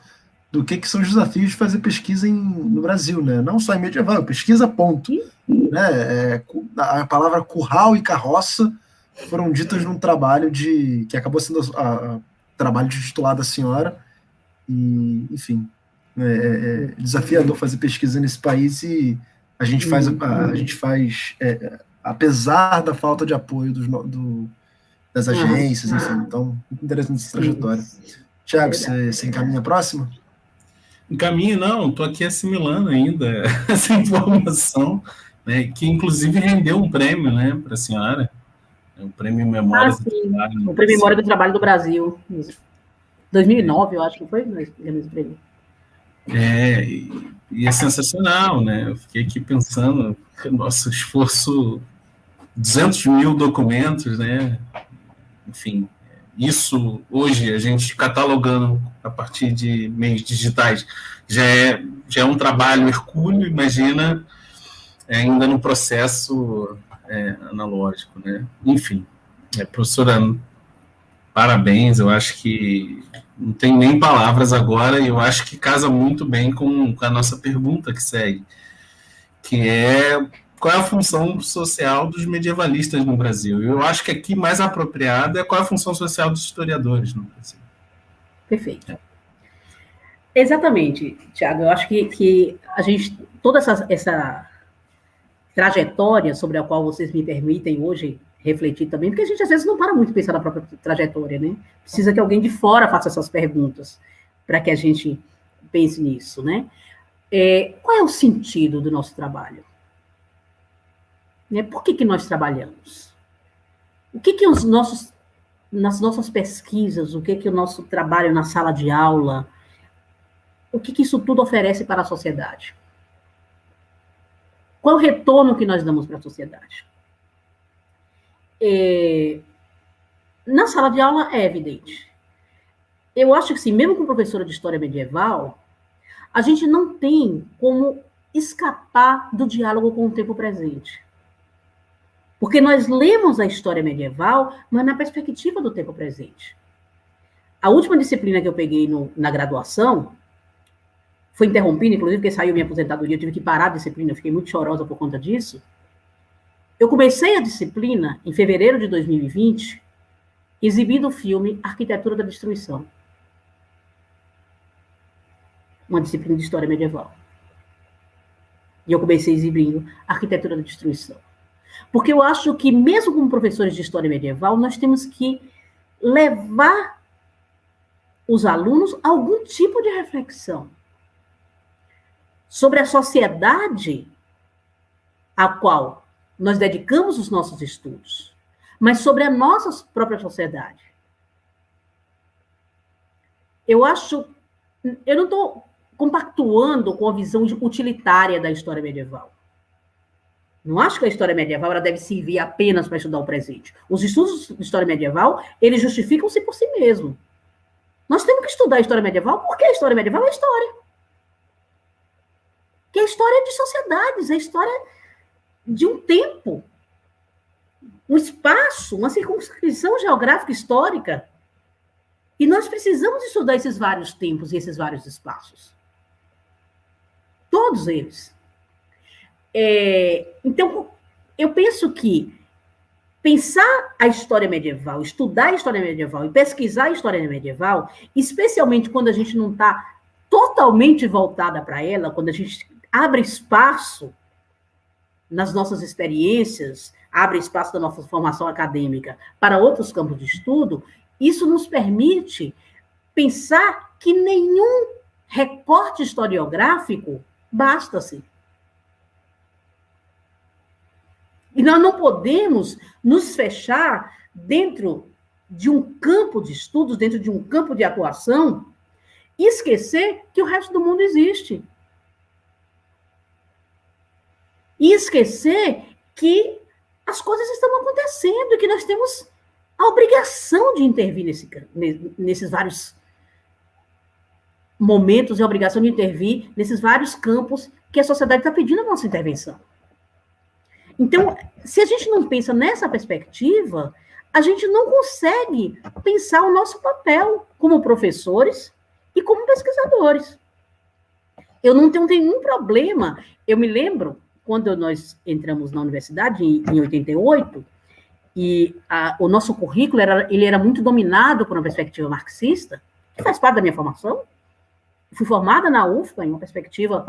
do que são os desafios de fazer pesquisa no Brasil, né? Não só em medieval, pesquisa ponto. Né? A palavra curral e carroça foram ditas num trabalho que acabou sendo trabalho de titular da senhora, e, enfim, desafiador fazer pesquisa nesse país, e a gente faz, apesar da falta de apoio das agências, enfim, então, muito interessante essa trajetória. Tiago, você encaminha a próxima? Encaminho, não, estou aqui assimilando ainda essa informação, né, que inclusive rendeu um prêmio, né, para a senhora, o Prêmio Memória do Trabalho. O Prêmio Memória do Trabalho do Brasil, 2009, eu acho que foi, esse prêmio. E é sensacional, né, eu fiquei aqui pensando, nosso esforço, 200 mil documentos, né, enfim, isso hoje a gente catalogando a partir de meios digitais já é um trabalho hercúleo, imagina ainda no processo analógico, né? Enfim, professora, parabéns, eu acho que não tem nem palavras agora, e eu acho que casa muito bem com a nossa pergunta que segue, que é: qual é a função social dos medievalistas no Brasil? Eu acho que aqui mais apropriado é qual é a função social dos historiadores no Brasil. Perfeito. Exatamente, Tiago. Eu acho que a gente, toda essa trajetória sobre a qual vocês me permitem hoje refletir também, porque a gente às vezes não para muito pensar na própria trajetória, né? Precisa que alguém de fora faça essas perguntas para que a gente pense nisso, né? Qual é o sentido do nosso trabalho? Por que nós trabalhamos? O que nas nossas pesquisas, o que o nosso trabalho na sala de aula, o que isso tudo oferece para a sociedade? Qual é o retorno que nós damos para a sociedade? Na sala de aula é evidente. Eu acho que, sim, mesmo com professora de história medieval, a gente não tem como escapar do diálogo com o tempo presente. Porque nós lemos a história medieval, mas na perspectiva do tempo presente. A última disciplina que eu peguei na graduação, foi interrompida, inclusive, porque saiu minha aposentadoria, eu tive que parar a disciplina, eu fiquei muito chorosa por conta disso. Eu comecei a disciplina em fevereiro de 2020, exibindo o filme Arquitetura da Destruição. Uma disciplina de história medieval. E eu comecei exibindo Arquitetura da Destruição. Porque eu acho que, mesmo como professores de história medieval, nós temos que levar os alunos a algum tipo de reflexão sobre a sociedade a qual nós dedicamos os nossos estudos, mas sobre a nossa própria sociedade. Eu não estou compactuando com a visão utilitária da história medieval. Não acho que a história medieval ela deve servir apenas para estudar o presente. Os estudos de história medieval, eles justificam-se por si mesmos. Nós temos que estudar a história medieval porque a história medieval é história. Que é a história de sociedades, é a história de um tempo, um espaço, uma circunscrição geográfica histórica. E nós precisamos estudar esses vários tempos e esses vários espaços. Todos eles. Então, eu penso que pensar a história medieval, estudar a história medieval e pesquisar a história medieval, especialmente quando a gente não está totalmente voltada para ela, quando a gente abre espaço nas nossas experiências, abre espaço da nossa formação acadêmica para outros campos de estudo, isso nos permite pensar que nenhum recorte historiográfico basta-se. E nós não podemos nos fechar dentro de um campo de estudos, dentro de um campo de atuação, e esquecer que o resto do mundo existe. E esquecer que as coisas estão acontecendo e que nós temos a obrigação de intervir nesses vários momentos e a obrigação de intervir nesses vários campos que a sociedade está pedindo a nossa intervenção. Então, se a gente não pensa nessa perspectiva, a gente não consegue pensar o nosso papel como professores e como pesquisadores. Eu não tenho nenhum problema. Eu me lembro, quando nós entramos na universidade, em 88, e o nosso currículo ele era muito dominado por uma perspectiva marxista, que faz parte da minha formação. Fui formada na UFBA em uma perspectiva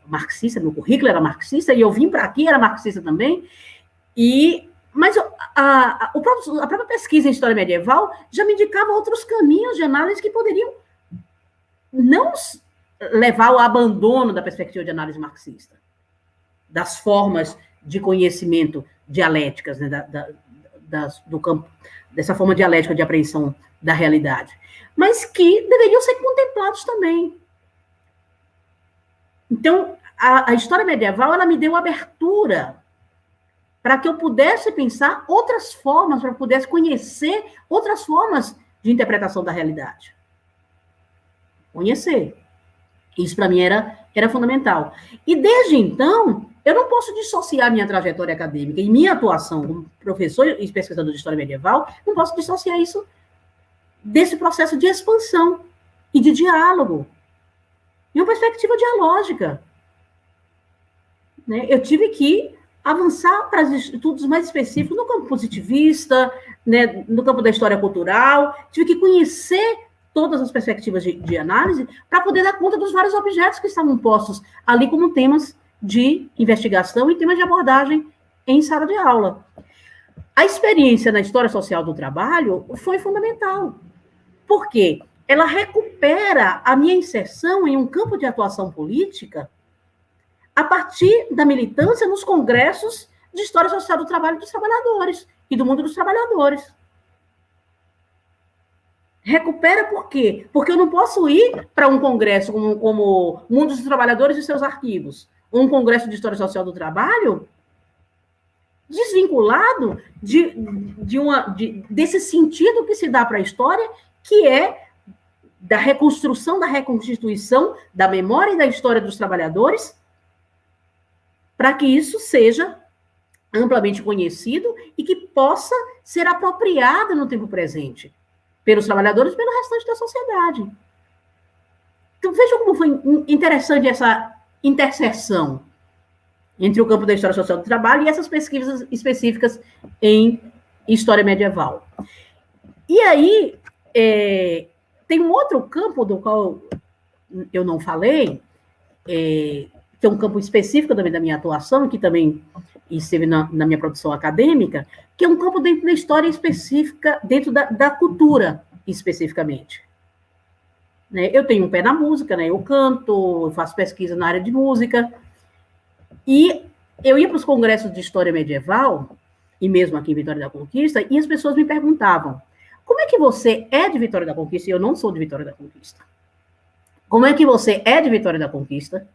marxista, meu currículo era marxista, e eu vim para aqui, era marxista também, mas a própria pesquisa em história medieval já me indicava outros caminhos de análise que poderiam não levar ao abandono da perspectiva de análise marxista, das formas de conhecimento dialéticas, né, do campo, dessa forma dialética de apreensão da realidade, mas que deveriam ser contemplados também. Então, a história medieval, ela me deu abertura para que eu pudesse pensar outras formas, para que eu pudesse conhecer outras formas de interpretação da realidade. Conhecer. Isso, para mim, era fundamental. E, desde então, eu não posso dissociar minha trajetória acadêmica e minha atuação como professor e pesquisador de história medieval, não posso dissociar isso desse processo de expansão e de diálogo. E uma perspectiva dialógica. Né? Eu tive que avançar para estudos mais específicos no campo positivista, né, no campo da história cultural, tive que conhecer todas as perspectivas de análise para poder dar conta dos vários objetos que estavam postos ali como temas de investigação e temas de abordagem em sala de aula. A experiência na história social do trabalho foi fundamental. Por quê? Ela recupera a minha inserção em um campo de atuação política a partir da militância nos congressos de história social do trabalho dos trabalhadores e do mundo dos trabalhadores. Recupera por quê? Porque eu não posso ir para um congresso como Mundo dos Trabalhadores e seus arquivos, ou um congresso de história social do trabalho, desvinculado desse sentido que se dá para a história, que é da reconstrução, da reconstituição da memória e da história dos trabalhadores, para que isso seja amplamente conhecido e que possa ser apropriado no tempo presente. pelos trabalhadores e pelo restante da sociedade. Então, vejam como foi interessante essa interseção entre o campo da história social do trabalho e essas pesquisas específicas em história medieval. E aí, tem um outro campo do qual eu não falei, que é um campo específico também da minha atuação, que também esteve na minha produção acadêmica, que é um campo dentro da história específica, dentro da cultura, especificamente. Né? Eu tenho um pé na música, né? Eu canto, eu faço pesquisa na área de música, e eu ia para os congressos de história medieval, e mesmo aqui em Vitória da Conquista, e as pessoas me perguntavam, como é que você é de Vitória da Conquista e eu não sou de Vitória da Conquista? Como é que você é de Vitória da Conquista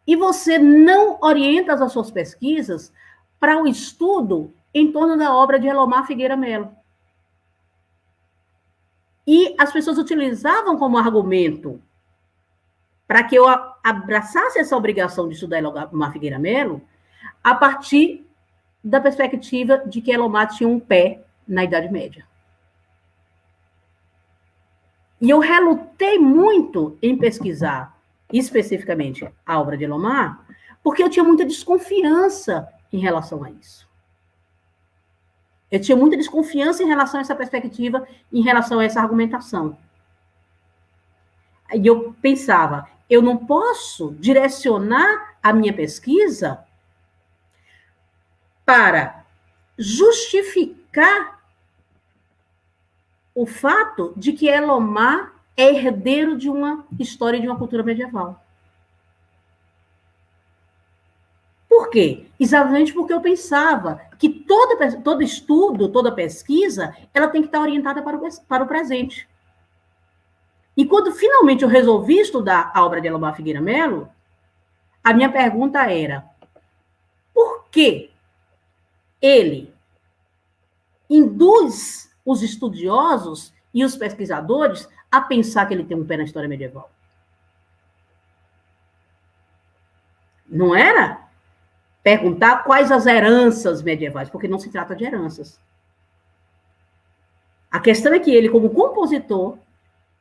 e você não orienta as suas pesquisas para o estudo em torno da obra de Elomar Figueira Melo? E as pessoas utilizavam como argumento para que eu abraçasse essa obrigação de estudar Elomar Figueira Melo a partir da perspectiva de que Elomar tinha um pé na Idade Média. E eu relutei muito em pesquisar especificamente a obra de Elomar, porque eu tinha muita desconfiança em relação a isso. Eu tinha muita desconfiança em relação a essa perspectiva, em relação a essa argumentação. E eu pensava, eu não posso direcionar a minha pesquisa para justificar o fato de que Elomar é herdeiro de uma história de uma cultura medieval. Por quê? Exatamente porque eu pensava que todo estudo, toda pesquisa, ela tem que estar orientada para o presente. E quando finalmente eu resolvi estudar a obra de Elomar Figueira Melo, a minha pergunta era, por que ele induz os estudiosos e os pesquisadores a pensar que ele tem um pé na história medieval? Não era perguntar quais as heranças medievais, porque não se trata de heranças. A questão é que ele, como compositor,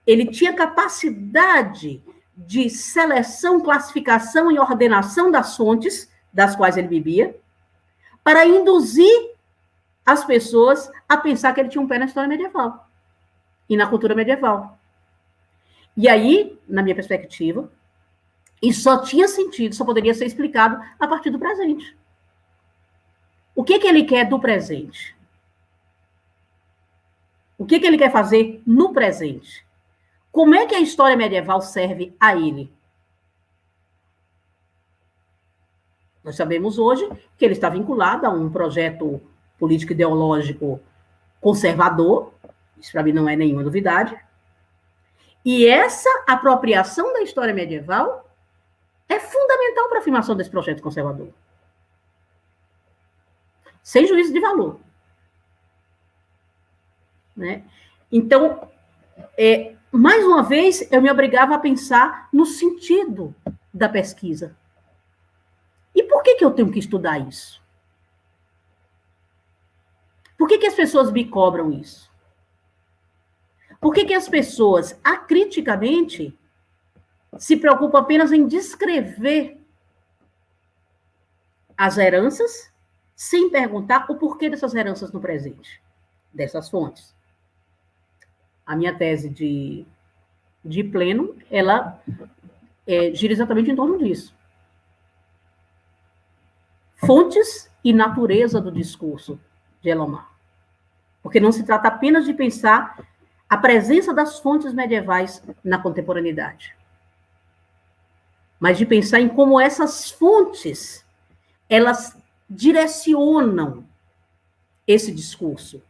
ele tinha capacidade de seleção, classificação e ordenação das fontes das quais ele bebia, para induzir as pessoas a pensar que ele tinha um pé na história medieval e na cultura medieval. E aí, na minha perspectiva, isso só tinha sentido, só poderia ser explicado a partir do presente. O que ele quer do presente? O que ele quer fazer no presente? Como é que a história medieval serve a ele? Nós sabemos hoje que ele está vinculado a um projeto político-ideológico conservador, isso para mim não é nenhuma novidade, e essa apropriação da história medieval é fundamental para a afirmação desse projeto conservador. Sem juízo de valor. Né? Então, mais uma vez, eu me obrigava a pensar no sentido da pesquisa. E por que eu tenho que estudar isso? Por que as pessoas me cobram isso? Por que as pessoas, acriticamente, se preocupam apenas em descrever as heranças, sem perguntar o porquê dessas heranças no presente, dessas fontes? A minha tese de pleno, ela gira exatamente em torno disso. Fontes e natureza do discurso de Elomar. Porque não se trata apenas de pensar a presença das fontes medievais na contemporaneidade, mas de pensar em como essas fontes, elas direcionam esse discurso.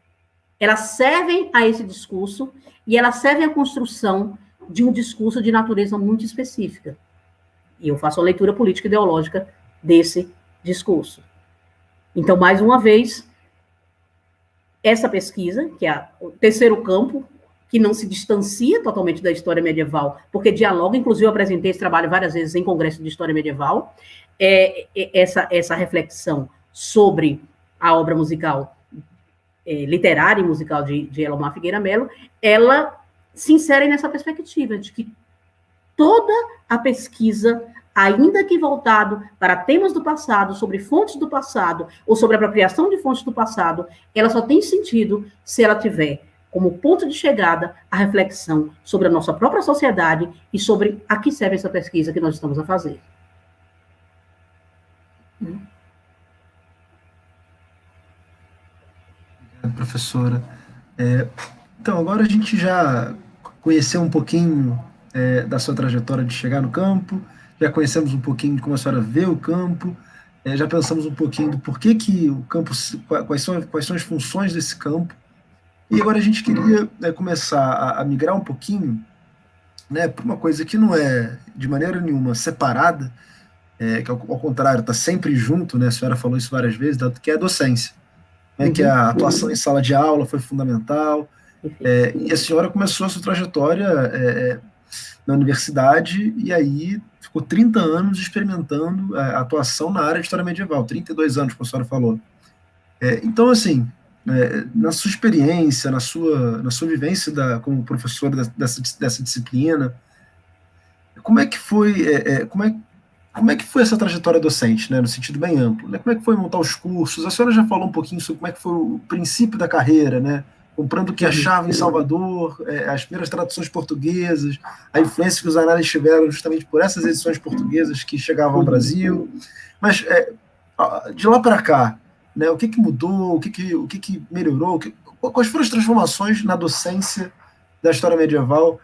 Elas servem a esse discurso e elas servem à construção de um discurso de natureza muito específica. E eu faço a leitura política ideológica desse discurso. Então, mais uma vez, essa pesquisa, que é o terceiro campo, que não se distancia totalmente da história medieval, porque dialoga, inclusive eu apresentei esse trabalho várias vezes em congresso de história medieval, essa reflexão sobre a obra musical literária e musical de Elomar Figueira Melo, ela se insere nessa perspectiva de que toda a pesquisa, ainda que voltado para temas do passado, sobre fontes do passado, ou sobre a apropriação de fontes do passado, ela só tem sentido se ela tiver como ponto de chegada a reflexão sobre a nossa própria sociedade e sobre a que serve essa pesquisa que nós estamos a fazer. Obrigado, professora. Então, agora a gente já conheceu um pouquinho da sua trajetória de chegar no campo, já conhecemos um pouquinho de como a senhora vê o campo, já pensamos um pouquinho do porquê que o campo, quais são as funções desse campo, e agora a gente queria começar a migrar um pouquinho, né, para uma coisa que não é de maneira nenhuma separada, que ao contrário está sempre junto, né, a senhora falou isso várias vezes, que é a docência, né, que a atuação em sala de aula foi fundamental, e a senhora começou a sua trajetória na universidade, e aí ficou 30 anos experimentando a atuação na área de história medieval, 32 anos, como a senhora falou. Então, assim, na sua experiência, na sua vivência como professora dessa disciplina, como é que foi, como é que foi essa trajetória docente, né, no sentido bem amplo, né? Como é que foi montar os cursos? A senhora já falou um pouquinho sobre como é que foi o princípio da carreira, né? Comprando o que achava em Salvador, as primeiras traduções portuguesas, a influência que os análises tiveram justamente por essas edições portuguesas que chegavam ao Brasil. Mas, de lá para cá, né, o que mudou, o que melhorou, quais foram as transformações na docência da história medieval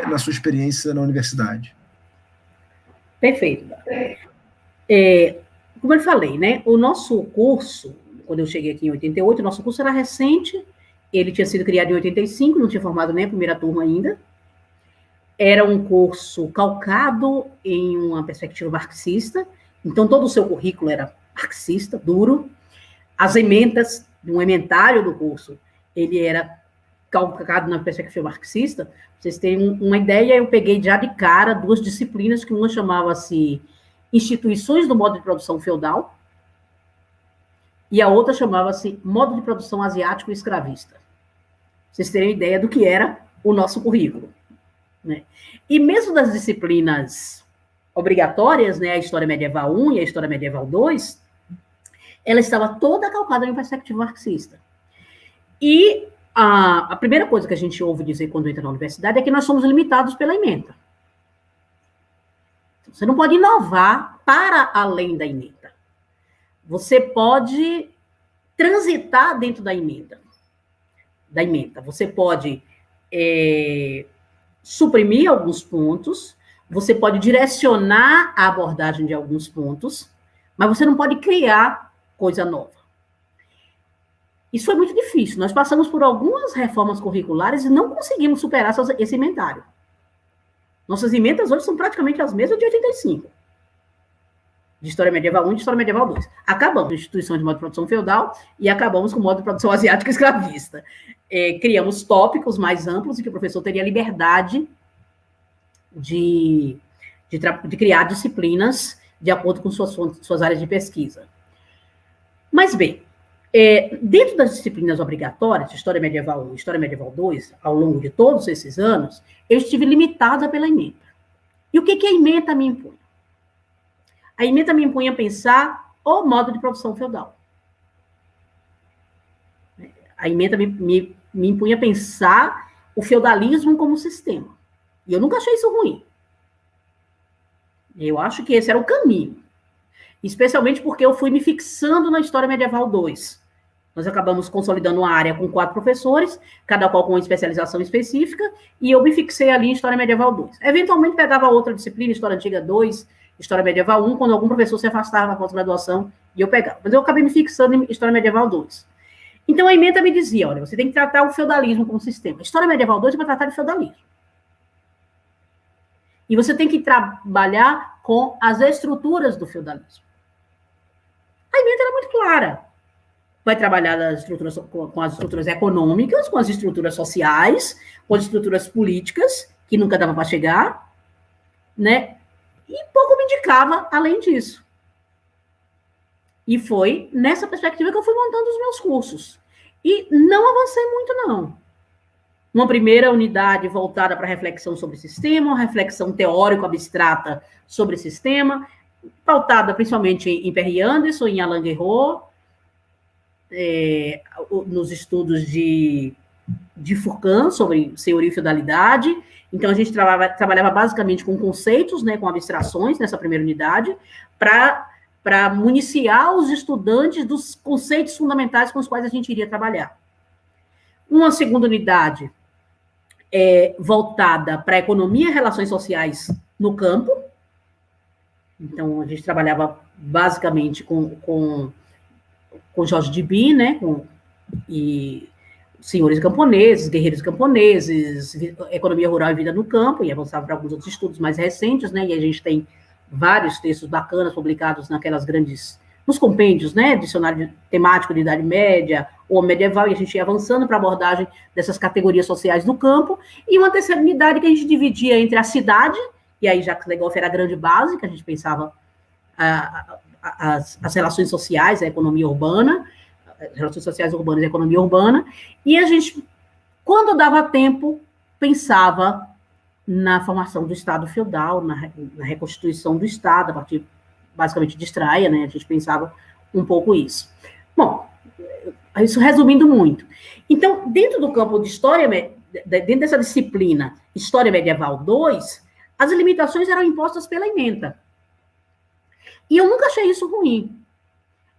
na sua experiência na universidade? Perfeito. Como eu falei, né, o nosso curso, quando eu cheguei aqui em 88, o nosso curso era recente, ele tinha sido criado em 85, não tinha formado nem a primeira turma ainda. Era um curso calcado em uma perspectiva marxista, então todo o seu currículo era marxista, duro. As ementas, um ementário do curso, ele era calcado na perspectiva marxista. Pra vocês terem uma ideia, eu peguei já de cara 2 disciplinas, que uma chamava-se Instituições do Modo de Produção Feudal, e a outra chamava-se Modo de Produção Asiático e Escravista. Pra vocês terem ideia do que era o nosso currículo, né? E mesmo das disciplinas obrigatórias, né, a História Medieval 1 e a História Medieval 2, ela estava toda calcada em perspectiva marxista. E a primeira coisa que a gente ouve dizer quando entra na universidade é que nós somos limitados pela ementa. Você não pode inovar para além da ementa. Você pode transitar dentro da ementa. Você pode suprimir alguns pontos, você pode direcionar a abordagem de alguns pontos, mas você não pode criar coisa nova. Isso foi muito difícil. Nós passamos por algumas reformas curriculares e não conseguimos superar esse inventário. Nossas emendas hoje são praticamente as mesmas de 85. De História Medieval 1 e de História Medieval 2. Acabamos com instituições de modo de produção feudal e acabamos com o modo de produção asiática e escravista. Criamos tópicos mais amplos em que o professor teria liberdade de criar disciplinas de acordo com suas áreas de pesquisa. Mas, bem, dentro das disciplinas obrigatórias, História Medieval 1 e História Medieval 2, ao longo de todos esses anos, eu estive limitada pela ementa. E o que a ementa me impõe? A ementa me impunha a pensar o modo de produção feudal. A ementa me impunha a pensar o feudalismo como sistema. E eu nunca achei isso ruim. Eu acho que esse era o caminho. Especialmente porque eu fui me fixando na História Medieval 2. Nós acabamos consolidando uma área com 4 professores, cada qual com uma especialização específica, e eu me fixei ali em História Medieval 2. Eventualmente pegava outra disciplina, História Antiga 2, História Medieval 1, quando algum professor se afastava da pós-graduação, e eu pegava. Mas eu acabei me fixando em História Medieval 2. Então a ementa me dizia, olha, você tem que tratar o feudalismo como sistema. História Medieval 2 é para tratar de feudalismo. E você tem que trabalhar com as estruturas do feudalismo. A ementa era muito clara. Vai trabalhar com as estruturas econômicas, com as estruturas sociais, com as estruturas políticas, que nunca dava para chegar, né? E pouco me indicava além disso. E foi nessa perspectiva que eu fui montando os meus cursos. E não avancei muito, não. Uma primeira unidade voltada para reflexão sobre o sistema, uma reflexão teórico-abstrata sobre o sistema, pautada principalmente em Perry Anderson, em Alain Guerreau, nos estudos de Foucault sobre senhorio e feudalidade. Então, a gente trabalhava basicamente com conceitos, né, com abstrações nessa primeira unidade, para municiar os estudantes dos conceitos fundamentais com os quais a gente iria trabalhar. Uma segunda unidade voltada para a economia e relações sociais no campo. Então, a gente trabalhava basicamente com Jorge Deby, né, e senhores camponeses, guerreiros camponeses, economia rural e vida no campo, e avançava para alguns outros estudos mais recentes, né, e a gente tem vários textos bacanas publicados nos compêndios, né, dicionário temático de Idade Média ou medieval, e a gente ia avançando para a abordagem dessas categorias sociais do campo, e uma terceira unidade que a gente dividia entre a cidade, e aí Jacques Legoff era a grande base, que a gente pensava as relações sociais, a economia urbana, relações sociais urbanas e economia urbana, e a gente, quando dava tempo, pensava na formação do Estado feudal, na reconstituição do Estado, a partir, basicamente, de Straia, né, a gente pensava um pouco isso. Bom, isso resumindo muito. Então, dentro do campo de história, dentro dessa disciplina História Medieval 2, as limitações eram impostas pela ementa. E eu nunca achei isso ruim.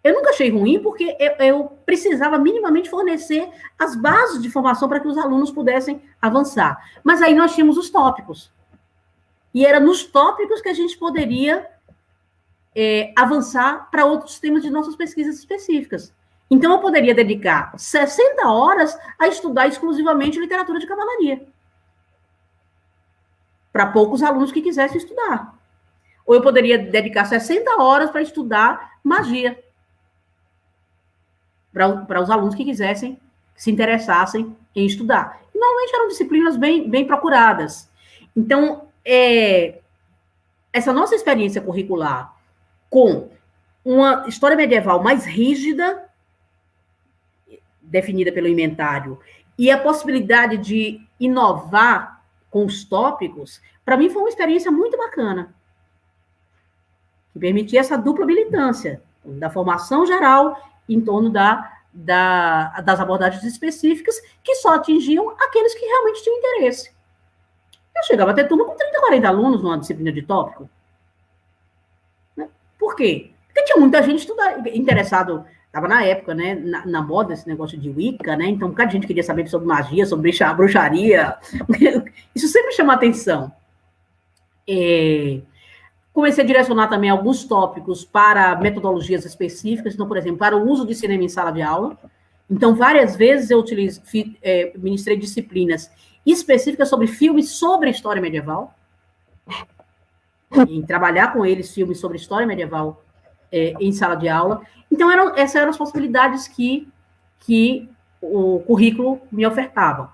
Eu nunca achei ruim porque eu precisava minimamente fornecer as bases de formação para que os alunos pudessem avançar. Mas aí nós tínhamos os tópicos. E era nos tópicos que a gente poderia avançar para outros temas de nossas pesquisas específicas. Então, eu poderia dedicar 60 horas a estudar exclusivamente literatura de cavalaria. Para poucos alunos que quisessem estudar. Ou eu poderia dedicar 60 horas para estudar magia. Para os alunos que quisessem, que se interessassem em estudar. E, normalmente eram disciplinas bem procuradas. Então, essa nossa experiência curricular com uma história medieval mais rígida, definida pelo inventário, e a possibilidade de inovar com os tópicos, para mim foi uma experiência muito bacana, que permitia essa dupla militância, da formação geral em torno das abordagens específicas, que só atingiam aqueles que realmente tinham interesse. Eu chegava a ter turma com 30, 40 alunos numa disciplina de tópico. Por quê? Porque tinha muita gente interessado, estava na época, né, na moda esse negócio de Wicca, né, então um bocado de gente queria saber sobre magia, sobre bruxaria, isso sempre chama atenção. Comecei a direcionar também alguns tópicos para metodologias específicas, então, por exemplo, para o uso de cinema em sala de aula. Então, várias vezes eu ministrei disciplinas específicas sobre filmes sobre história medieval, em trabalhar com eles filmes sobre história medieval em sala de aula. Então, essas eram as possibilidades que o currículo me ofertava.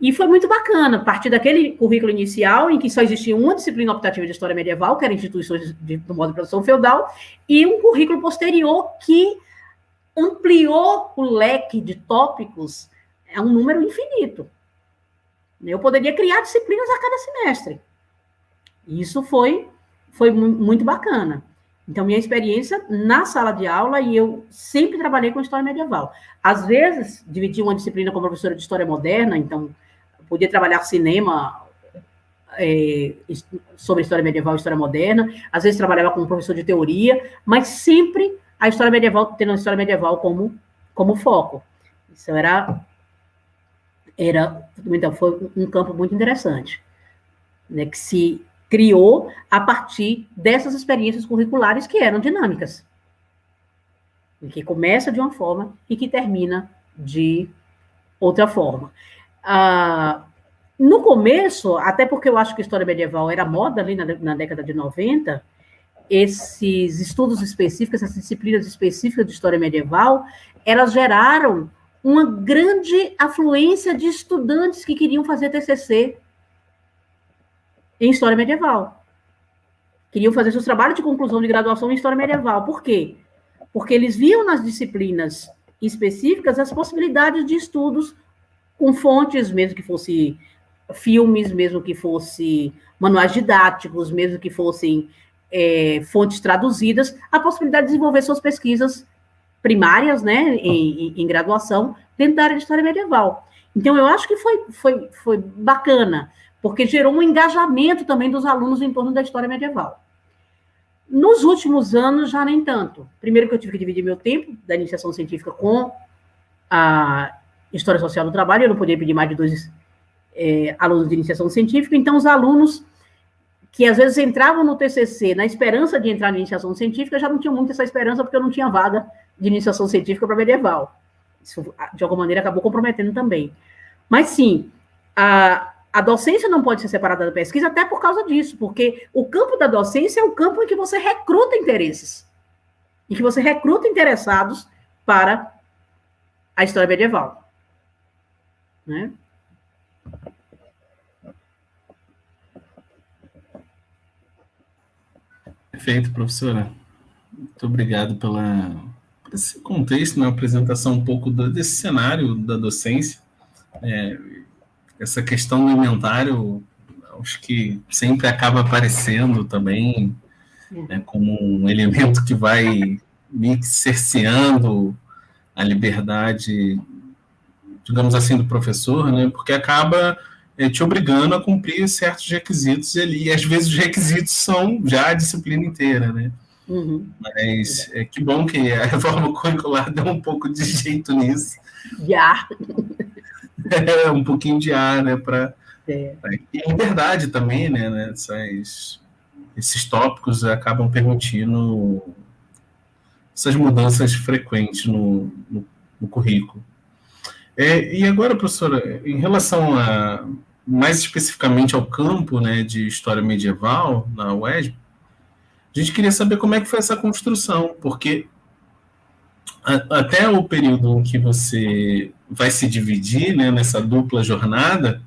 E foi muito bacana, a partir daquele currículo inicial, em que só existia uma disciplina optativa de história medieval, que era instituições do modo de produção feudal, e um currículo posterior que ampliou o leque de tópicos a um número infinito. Eu poderia criar disciplinas a cada semestre. Isso foi muito bacana. Então, minha experiência na sala de aula, e eu sempre trabalhei com história medieval. Às vezes, dividi uma disciplina com professora de história moderna, então, podia trabalhar cinema sobre história medieval e história moderna. Às vezes, trabalhava com um professor de teoria, mas sempre a história medieval, tendo a história medieval como foco. Isso então, foi um campo muito interessante, né, que se criou a partir dessas experiências curriculares que eram dinâmicas, que começa de uma forma e que termina de outra forma. No começo, até porque eu acho que a história medieval era moda ali na década de 90, esses estudos específicos, essas disciplinas específicas de história medieval, elas geraram uma grande afluência de estudantes que queriam fazer TCC em história medieval. Queriam fazer seus trabalhos de conclusão de graduação em história medieval. Por quê? Porque eles viam nas disciplinas específicas as possibilidades de estudos com fontes, mesmo que fosse filmes, mesmo que fosse manuais didáticos, mesmo que fossem fontes traduzidas, a possibilidade de desenvolver suas pesquisas primárias, né, em graduação, dentro da área de história medieval. Então, eu acho que foi bacana, porque gerou um engajamento também dos alunos em torno da história medieval. Nos últimos anos, já nem tanto. Primeiro que eu tive que dividir meu tempo da iniciação científica com a História Social do Trabalho, eu não podia pedir mais de 2 alunos de iniciação científica, então os alunos que às vezes entravam no TCC na esperança de entrar na iniciação científica, já não tinham muito essa esperança, porque eu não tinha vaga de iniciação científica para medieval. Isso, de alguma maneira, acabou comprometendo também. Mas, sim, a docência não pode ser separada da pesquisa até por causa disso, porque o campo da docência é o campo em que você recruta interesses, em que você recruta interessados para a história medieval. Né? Perfeito, professora. Muito obrigado por esse contexto, uma apresentação um pouco desse cenário da docência. Essa questão do inventário, acho que sempre acaba aparecendo também, né, como um elemento que vai meio que cerceando a liberdade, digamos assim, do professor, né, porque acaba te obrigando a cumprir certos requisitos ali, e às vezes os requisitos são já a disciplina inteira, né? Uhum. Mas que bom que a reforma curricular deu um pouco de jeito nisso. Já. Um pouquinho de ar, né? E a liberdade também, né? Esses tópicos acabam permitindo essas mudanças frequentes no currículo. E agora, professora, em relação mais especificamente ao campo, né, de história medieval na UESB, a gente queria saber como é que foi essa construção, porque até o período em que você vai se dividir, né, nessa dupla jornada,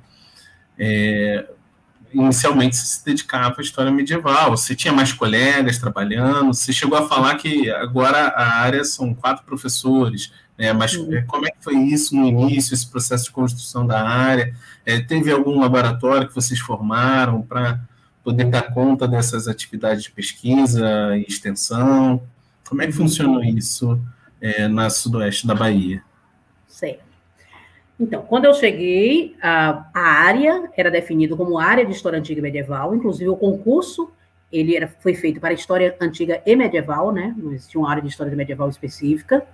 inicialmente você se dedicava à história medieval, você tinha mais colegas trabalhando, você chegou a falar que agora a área são 4 professores, né, mas como é que foi isso no início, esse processo de construção da área? Teve algum laboratório que vocês formaram para poder dar conta dessas atividades de pesquisa e extensão? Como é que funcionou isso na sudoeste da Bahia? Certo. Então, quando eu cheguei, a área era definida como área de História Antiga e Medieval, inclusive o concurso foi feito para História Antiga e Medieval, né? Não existia uma área de História Medieval específica.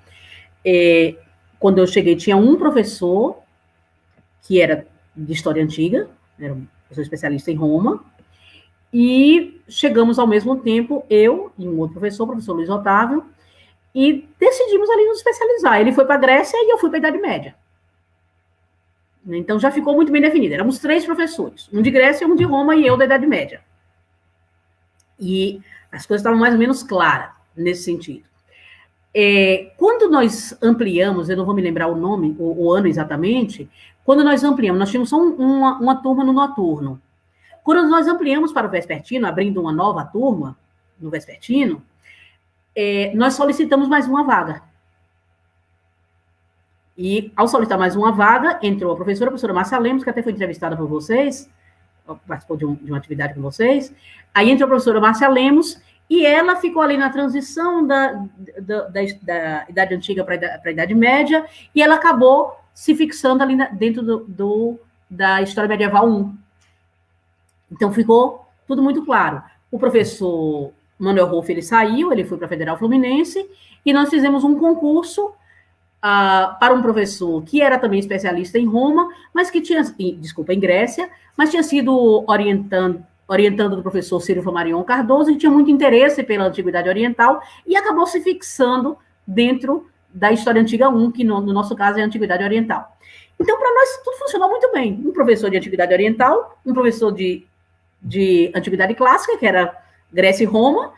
Quando eu cheguei, tinha um professor que era de História Antiga, era um professor especialista em Roma, e chegamos ao mesmo tempo, eu e um outro professor, o professor Luiz Otávio, e decidimos ali nos especializar. Ele foi para a Grécia e eu fui para a Idade Média. Então, já ficou muito bem definido. Éramos 3 professores, um de Grécia, um de Roma e eu da Idade Média. E as coisas estavam mais ou menos claras nesse sentido. Quando nós ampliamos, eu não vou me lembrar o nome, o ano exatamente, quando nós ampliamos, nós tínhamos só uma turma no noturno. Quando nós ampliamos para o vespertino, abrindo uma nova turma no vespertino, nós solicitamos mais uma vaga. E, ao solicitar mais uma vaga, entrou a professora Márcia Lemos, que até foi entrevistada por vocês, participou de uma atividade com vocês. Aí entrou a professora Márcia Lemos, e ela ficou ali na transição da Idade Antiga para a Idade Média, e ela acabou se fixando ali dentro da História Medieval 1. Então, ficou tudo muito claro. O professor Manuel Rolf, ele saiu, ele foi para a Federal Fluminense, e nós fizemos um concurso para um professor que era também especialista em Roma, mas que tinha, em Grécia, mas tinha sido orientando do professor Ciro Flammarion Cardoso, e tinha muito interesse pela Antiguidade Oriental, e acabou se fixando dentro da História Antiga 1, que no nosso caso é a Antiguidade Oriental. Então, para nós, tudo funcionou muito bem. Um professor de Antiguidade Oriental, um professor de Antiguidade Clássica, que era Grécia e Roma,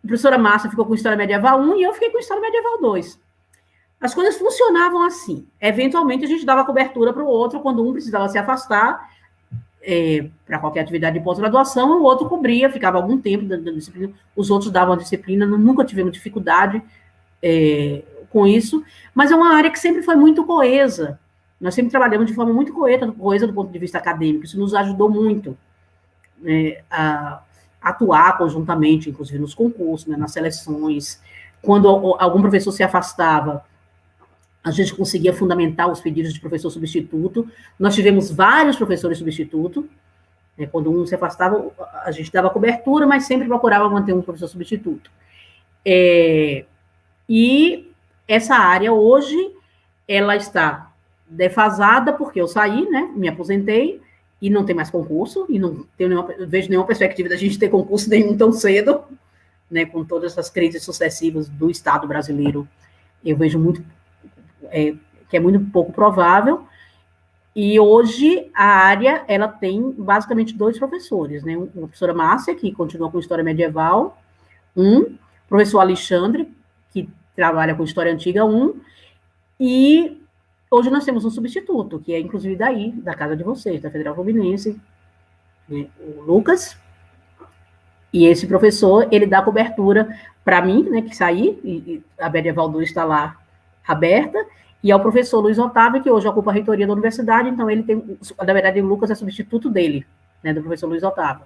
a professora Márcia ficou com História Medieval 1, e eu fiquei com História Medieval 2. As coisas funcionavam assim. Eventualmente, a gente dava cobertura para o outro, quando um precisava se afastar para qualquer atividade de pós-graduação, o outro cobria, ficava algum tempo dando disciplina, os outros davam a disciplina, nunca tivemos dificuldade com isso, mas é uma área que sempre foi muito coesa. Nós sempre trabalhamos de forma muito coesa do ponto de vista acadêmico. Isso nos ajudou muito, né, a atuar conjuntamente, inclusive nos concursos, né, nas seleções. Quando algum professor se afastava, a gente conseguia fundamentar os pedidos de professor substituto. Nós tivemos vários professores substituto. Né, quando um se afastava, a gente dava cobertura, mas sempre procurava manter um professor substituto. E essa área hoje, ela está defasada, porque eu saí, né, me aposentei, e não tem mais concurso, e não vejo nenhuma perspectiva da gente ter concurso nenhum tão cedo, né, com todas essas crises sucessivas do Estado brasileiro. Eu vejo muito, que é muito pouco provável. E hoje a área, ela tem basicamente 2 professores, né, uma professora Márcia, que continua com História Medieval, professor Alexandre, que trabalha com História Antiga 1, e hoje nós temos um substituto, que é inclusive daí, da casa de vocês, da Federal Fluminense, né, o Lucas, e esse professor, ele dá cobertura para mim, né, que saí, e a Medieval 2 está lá aberta, e ao professor Luiz Otávio, que hoje ocupa a reitoria da universidade, então ele tem, na verdade, o Lucas é substituto dele, né, do professor Luiz Otávio,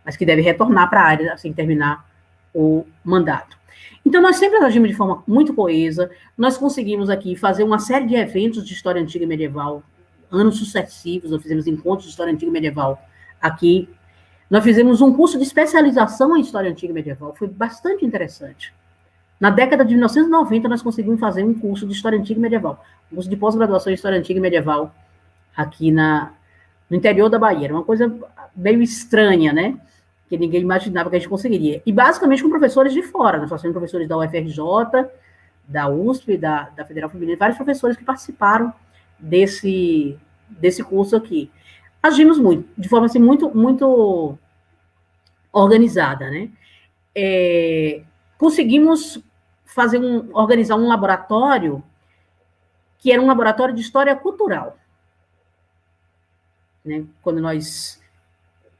mas que deve retornar para a área, assim, terminar o mandato. Então, nós sempre agimos de forma muito coesa, nós conseguimos aqui fazer uma série de eventos de História Antiga e Medieval, anos sucessivos, nós fizemos encontros de História Antiga e Medieval aqui, nós fizemos um curso de especialização em História Antiga e Medieval, foi bastante interessante. Na década de 1990, nós conseguimos fazer um curso de História Antiga e Medieval, um curso de pós-graduação em História Antiga e Medieval, aqui no interior da Bahia. Era uma coisa meio estranha, né? Que ninguém imaginava que a gente conseguiria. E basicamente com professores de fora, nós temos professores da UFRJ, da USP, da Federal Fluminense, vários professores que participaram desse curso aqui. Agimos muito, de forma assim, muito organizada, né? Conseguimos organizar um laboratório que era um laboratório de história cultural. Né? Quando nós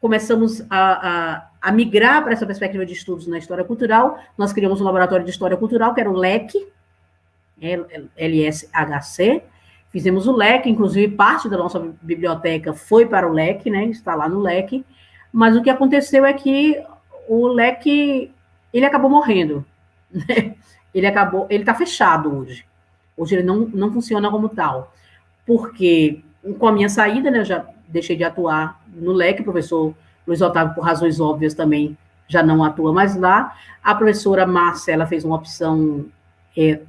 começamos a migrar para essa perspectiva de estudos na história cultural, nós criamos um laboratório de história cultural, que era o LEC, LSHC, fizemos o LEC, inclusive parte da nossa biblioteca foi para o LEC, né, está lá no LEC, mas o que aconteceu é que o LEC, ele acabou morrendo, né? Ele está fechado hoje. Hoje ele não funciona como tal, porque com a minha saída, né, eu já deixei de atuar no LEC, o professor Luiz Otávio, por razões óbvias, também já não atua mais lá. A professora Márcia, ela fez uma opção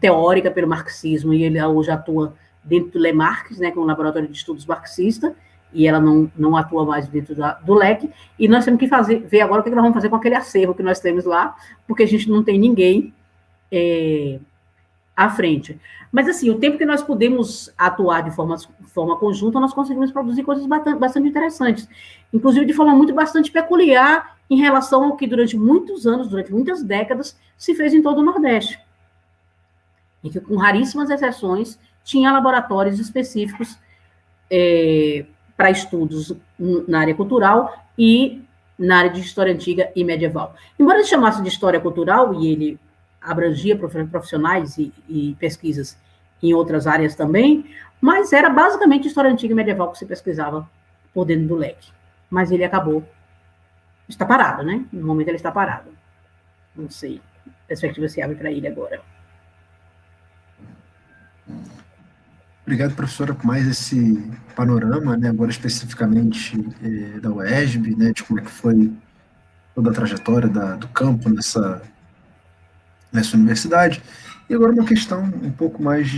teórica pelo marxismo, e ele hoje atua dentro do LEMARX, né, que é um laboratório de estudos marxista, e ela não atua mais dentro do LEC, e nós temos que ver agora o que nós vamos fazer com aquele acervo que nós temos lá, porque a gente não tem ninguém à frente. Mas, assim, o tempo que nós pudemos atuar de forma conjunta, nós conseguimos produzir coisas bastante interessantes, inclusive de forma bastante peculiar em relação ao que durante muitos anos, durante muitas décadas, se fez em todo o Nordeste, e que, com raríssimas exceções, tinha laboratórios específicos para estudos na área cultural e na área de história antiga e medieval. Embora ele chamasse de história cultural, e ele abrangia profissionais e pesquisas em outras áreas também, mas era basicamente história antiga e medieval que se pesquisava por dentro do LEC. Mas ele está parado, né? No momento ele está parado. Não sei, a perspectiva se abre para ele agora. Obrigado, professora, por mais esse panorama, né, agora especificamente da UERJ, né, de como é que foi toda a trajetória do campo nessa universidade. E agora uma questão um pouco mais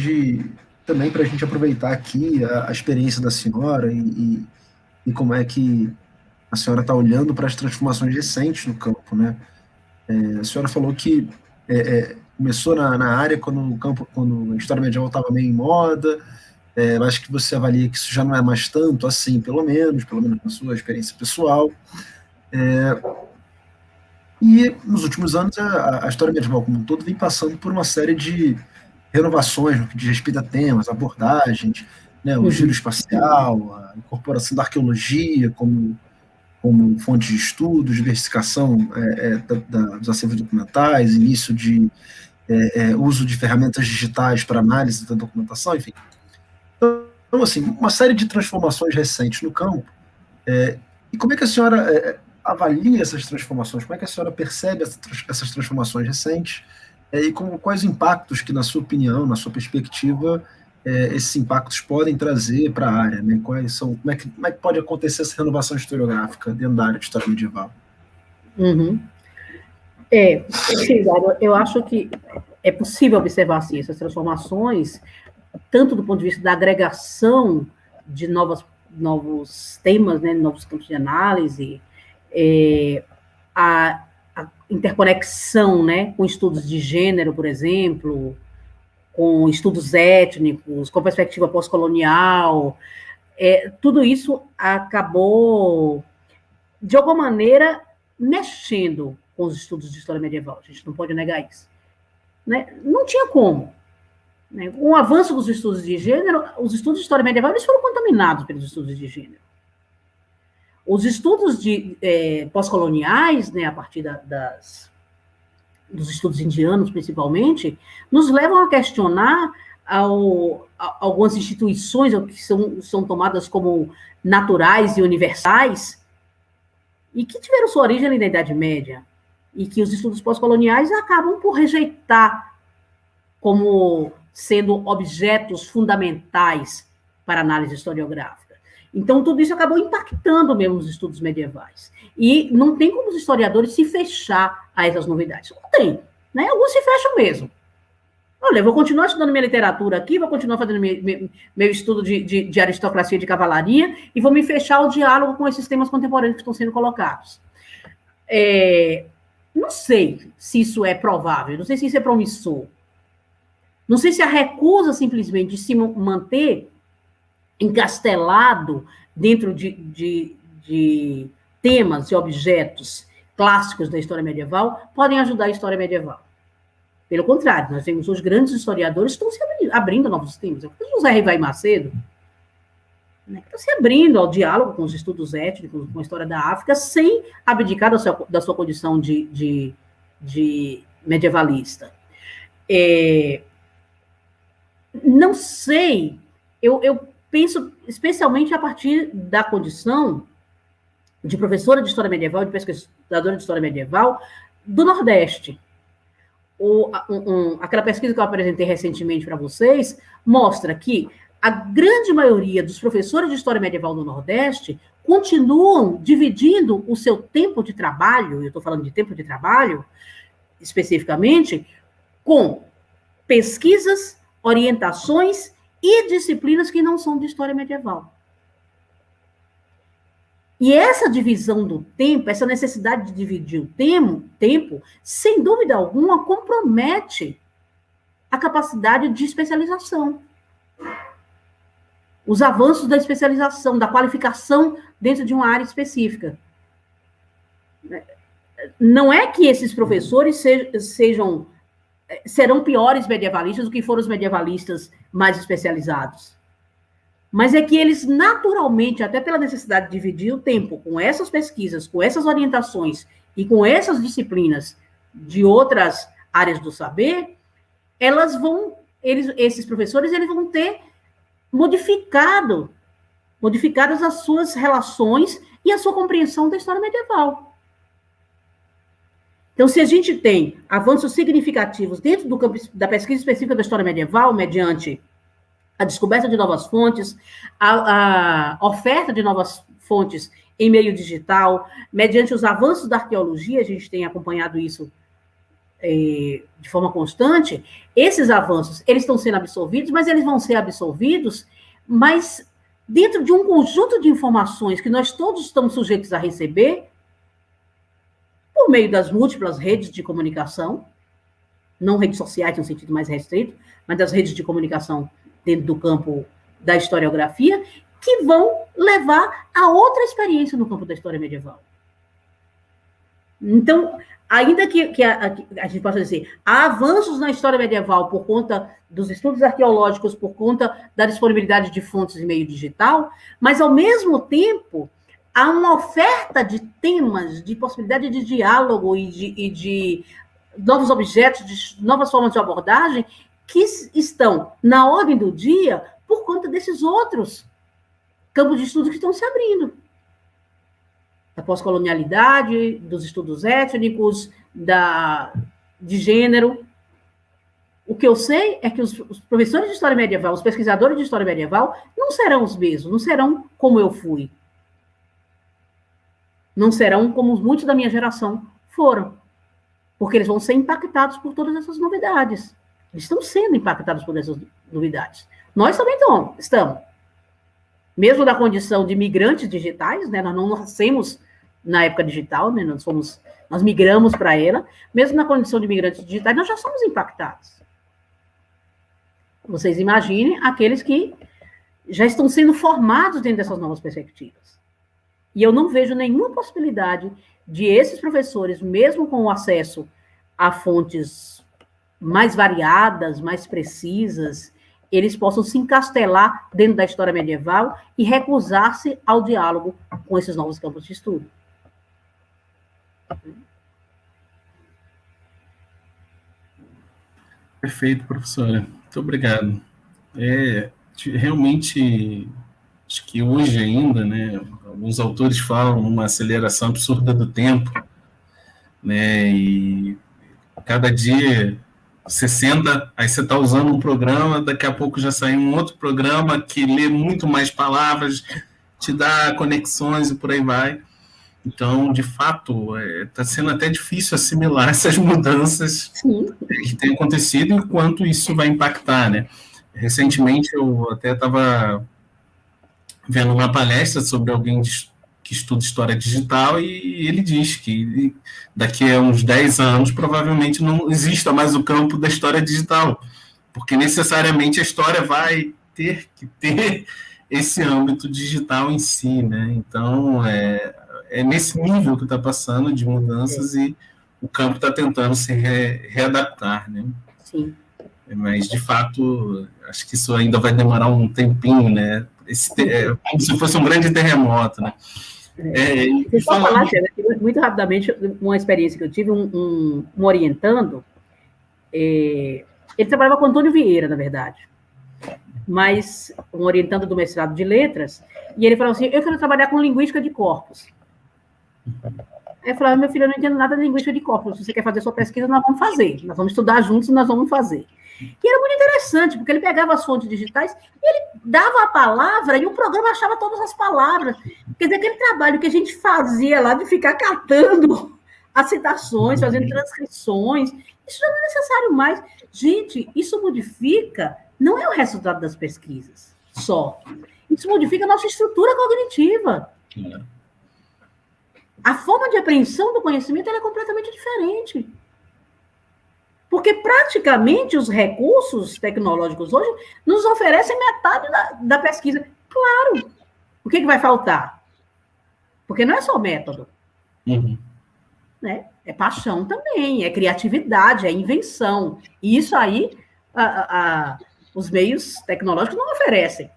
também para a gente aproveitar aqui a experiência da senhora e como é que a senhora está olhando para as transformações recentes no campo, né? A senhora falou que começou na área quando a história medieval estava meio em moda. Acho que você avalia que isso já não é mais tanto assim, pelo menos na sua experiência pessoal. E nos últimos anos a história medieval como um todo vem passando por uma série de renovações no que diz respeito a temas, abordagens, né, o giro espacial, a incorporação da arqueologia como fonte de estudo, diversificação dos acervos documentais, início de uso de ferramentas digitais para análise da documentação, enfim. Então, assim, uma série de transformações recentes no campo. E como é que a senhora avalia essas transformações? Como é que a senhora percebe essas transformações recentes? E quais impactos que, na sua opinião, na sua perspectiva, esses impactos podem trazer para a área? Né? Como é que pode acontecer essa renovação historiográfica dentro da área de história medieval? Uhum. Eu acho que é possível observar assim, essas transformações, tanto do ponto de vista da agregação de novos temas, né, novos campos de análise, a interconexão, né, com estudos de gênero, por exemplo, com estudos étnicos, com perspectiva pós-colonial, tudo isso acabou, de alguma maneira, mexendo com os estudos de história medieval. A gente não pode negar isso. Né? Não tinha como. Né? Com o avanço dos estudos de gênero, os estudos de história medieval eles foram contaminados pelos estudos de gênero. Os estudos pós-coloniais, né, a partir dos estudos indianos, principalmente, nos levam a questionar algumas instituições que são tomadas como naturais e universais, e que tiveram sua origem ali na Idade Média, e que os estudos pós-coloniais acabam por rejeitar como sendo objetos fundamentais para a análise historiográfica. Então, tudo isso acabou impactando mesmo os estudos medievais. E não tem como os historiadores se fechar a essas novidades. Não tem, né? Alguns se fecham mesmo. Olha, eu vou continuar estudando minha literatura aqui, vou continuar fazendo meu estudo de aristocracia e de cavalaria, e vou me fechar ao diálogo com esses temas contemporâneos que estão sendo colocados. Não sei se isso é provável, não sei se isso é promissor. Não sei se a recusa simplesmente de se manter encastelado dentro de temas e objetos clássicos da história medieval podem ajudar a história medieval. Pelo contrário, nós temos os grandes historiadores que estão se abrindo a novos temas. O José Rivai Macedo, né, que está se abrindo ao diálogo com os estudos étnicos, com a história da África, sem abdicar da sua condição de medievalista. Não sei, eu penso especialmente a partir da condição de professora de história medieval, de pesquisadora de história medieval do Nordeste. Aquela pesquisa que eu apresentei recentemente para vocês mostra que a grande maioria dos professores de história medieval do Nordeste continuam dividindo o seu tempo de trabalho, eu estou falando de tempo de trabalho, especificamente, com pesquisas, orientações e disciplinas que não são de história medieval. E essa divisão do tempo, essa necessidade de dividir o tempo, sem dúvida alguma, compromete a capacidade de especialização. Os avanços da especialização, da qualificação dentro de uma área específica. Não é que esses professores serão piores medievalistas do que foram os medievalistas mais especializados. Mas é que eles, naturalmente, até pela necessidade de dividir o tempo com essas pesquisas, com essas orientações e com essas disciplinas de outras áreas do saber, esses professores eles vão ter modificadas as suas relações e a sua compreensão da história medieval. Então, se a gente tem avanços significativos dentro do campo da pesquisa específica da história medieval, mediante a descoberta de novas fontes, a oferta de novas fontes em meio digital, mediante os avanços da arqueologia, a gente tem acompanhado isso de forma constante, esses avanços, eles estão sendo absorvidos, mas eles vão ser absorvidos, mas dentro de um conjunto de informações que nós todos estamos sujeitos a receber, por meio das múltiplas redes de comunicação, não redes sociais no sentido mais restrito, mas das redes de comunicação dentro do campo da historiografia, que vão levar a outra experiência no campo da história medieval. Então, ainda que a gente possa dizer, há avanços na história medieval por conta dos estudos arqueológicos, por conta da disponibilidade de fontes em meio digital, mas, ao mesmo tempo, há uma oferta de temas, de possibilidade de diálogo e de novos objetos, novas formas de abordagem que estão na ordem do dia por conta desses outros campos de estudo que estão se abrindo. Da pós-colonialidade, dos estudos étnicos, de gênero. O que eu sei é que os professores de história medieval, os pesquisadores de história medieval, não serão os mesmos, não serão como eu fui. Não serão como muitos da minha geração foram. Porque eles vão ser impactados por todas essas novidades. Eles estão sendo impactados por essas novidades. Nós também estamos. Mesmo na condição de migrantes digitais, né? Nós não nascemos na época digital, né? Nós migramos para ela. Mesmo na condição de migrantes digitais, nós já somos impactados. Vocês imaginem aqueles que já estão sendo formados dentro dessas novas perspectivas. E eu não vejo nenhuma possibilidade de esses professores, mesmo com o acesso a fontes mais variadas, mais precisas, eles possam se encastelar dentro da história medieval e recusar-se ao diálogo com esses novos campos de estudo. Perfeito, professora. Muito obrigado. Realmente, acho que hoje ainda, né, alguns autores falam uma aceleração absurda do tempo, né, e cada dia você senta, aí você está usando um programa, daqui a pouco já sai um outro programa que lê muito mais palavras, te dá conexões e por aí vai. Então, de fato, está sendo até difícil assimilar essas mudanças que têm acontecido e o quanto isso vai impactar, né? Recentemente, eu até estava vendo uma palestra sobre alguém que estuda história digital e ele diz que daqui a uns 10 anos provavelmente não exista mais o campo da história digital, porque necessariamente a história vai ter que ter esse âmbito digital em si, né? Então, é nesse nível que está passando de mudanças e o campo está tentando se readaptar, né? Sim. Mas, de fato, acho que isso ainda vai demorar um tempinho, né? Como se fosse um grande terremoto, né? Só falar, muito rapidamente, uma experiência que eu tive, um orientando, ele trabalhava com Antônio Vieira, na verdade, mas um orientando do mestrado de letras, e ele falou assim, eu quero trabalhar com linguística de corpos. Aí eu falava, meu filho, eu não entendo nada de linguística de corpos, se você quer fazer sua pesquisa, nós vamos fazer, nós vamos estudar juntos e nós vamos fazer. E era muito interessante, porque ele pegava as fontes digitais e ele dava a palavra e o programa achava todas as palavras. Quer dizer, aquele trabalho que a gente fazia lá de ficar catando as citações, fazendo transcrições, isso já não é necessário mais. Gente, isso modifica, não é o resultado das pesquisas só. Isso modifica a nossa estrutura cognitiva. A forma de apreensão do conhecimento ela é completamente diferente. Porque praticamente os recursos tecnológicos hoje nos oferecem metade da pesquisa. Claro, o que vai faltar? Porque não é só método. Né? É paixão também, é criatividade, é invenção. E isso aí os meios tecnológicos não oferecem.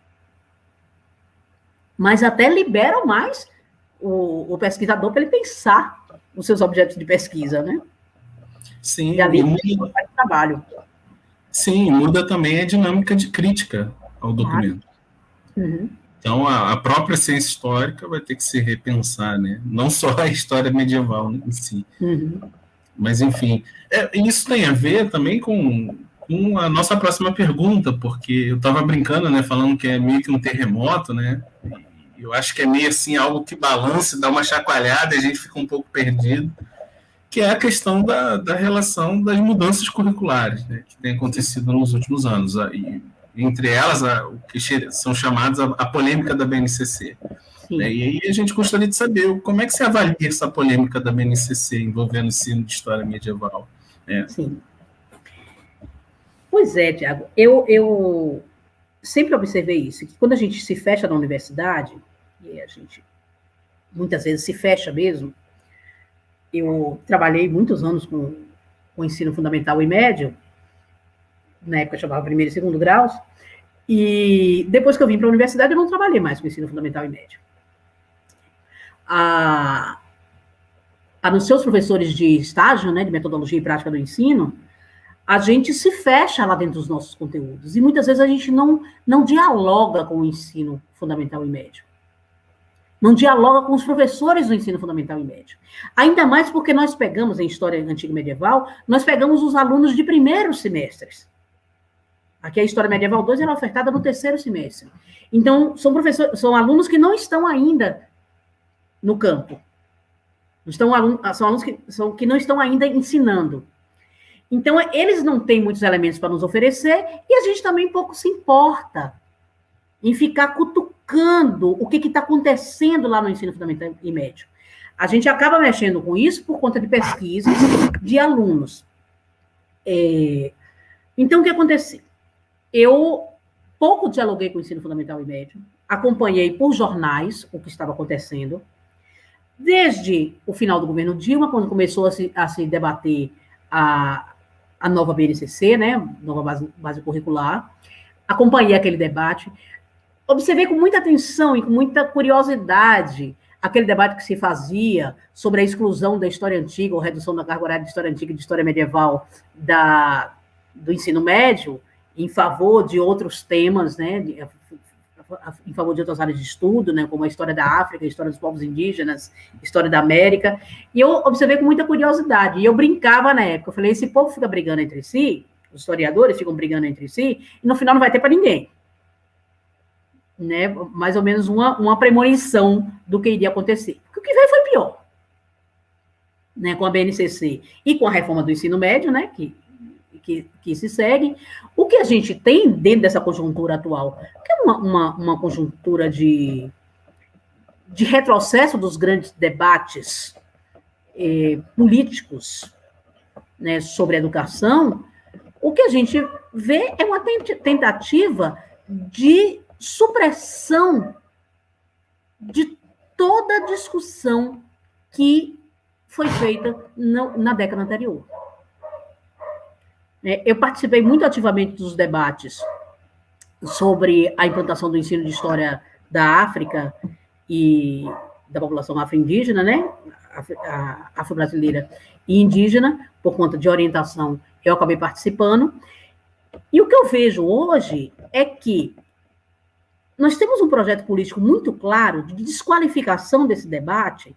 Mas até liberam mais o pesquisador para ele pensar os seus objetos de pesquisa, né? Sim, e ali muda, trabalho. Sim, muda também a dinâmica de crítica ao documento. Então, a própria ciência histórica vai ter que se repensar, né? Não só a história medieval em si. Mas, enfim, isso tem a ver também com a nossa próxima pergunta, porque eu estava brincando, né, falando que é meio que um terremoto, né? Eu acho que é meio assim, algo que balance, dá uma chacoalhada e a gente fica um pouco perdido, que é a questão da relação das mudanças curriculares, né, que tem acontecido nos últimos anos. E, entre elas, o que são chamadas a polêmica da BNCC. Né, e aí a gente gostaria de saber como é que você avalia essa polêmica da BNCC envolvendo o ensino de história medieval. Né? Sim. Pois é, Tiago, eu sempre observei isso, que quando a gente se fecha na universidade, e a gente muitas vezes se fecha mesmo, eu trabalhei muitos anos com o ensino fundamental e médio, na época chamava primeiro e segundo graus, e depois que eu vim para a universidade, eu não trabalhei mais com ensino fundamental e médio. A a não ser os professores de estágio, né, de metodologia e prática do ensino, a gente se fecha lá dentro dos nossos conteúdos. E muitas vezes a gente não dialoga com o ensino fundamental e médio. Não dialoga com os professores do ensino fundamental e médio. Ainda mais porque nós pegamos, em História Antiga e Medieval, nós pegamos os alunos de primeiros semestres. Aqui a História Medieval 2 era ofertada no terceiro semestre. Então, são alunos que não estão ainda no campo. São alunos que não estão ainda ensinando. Então, eles não têm muitos elementos para nos oferecer e a gente também pouco se importa em ficar cutucando o que está acontecendo lá no ensino fundamental e médio. A gente acaba mexendo com isso por conta de pesquisas de alunos. Então, o que aconteceu? Eu pouco dialoguei com o ensino fundamental e médio, acompanhei por jornais o que estava acontecendo, desde o final do governo Dilma, quando começou a se debater a nova BNCC, né, nova base curricular, acompanhei aquele debate, observei com muita atenção e com muita curiosidade aquele debate que se fazia sobre a exclusão da história antiga, ou redução da carga horária de história antiga e de história medieval do ensino médio, em favor de outros temas, né, em favor de outras áreas de estudo, né, como a história da África, a história dos povos indígenas, a história da América, e eu observei com muita curiosidade, e eu brincava na época, eu falei, esse povo fica brigando entre si, os historiadores ficam brigando entre si, e no final não vai ter para ninguém. Né, mais ou menos uma premonição do que iria acontecer. Porque o que veio foi pior. Né, com a BNCC e com a reforma do ensino médio, né, que se segue, o que a gente tem dentro dessa conjuntura atual, que é uma conjuntura de retrocesso dos grandes debates políticos, né, sobre a educação, o que a gente vê é uma tentativa de supressão de toda a discussão que foi feita na década anterior. Eu participei muito ativamente dos debates sobre a implantação do ensino de história da África e da população afro-indígena, né? Afro-brasileira e indígena, por conta de orientação, eu acabei participando. E o que eu vejo hoje é que nós temos um projeto político muito claro de desqualificação desse debate.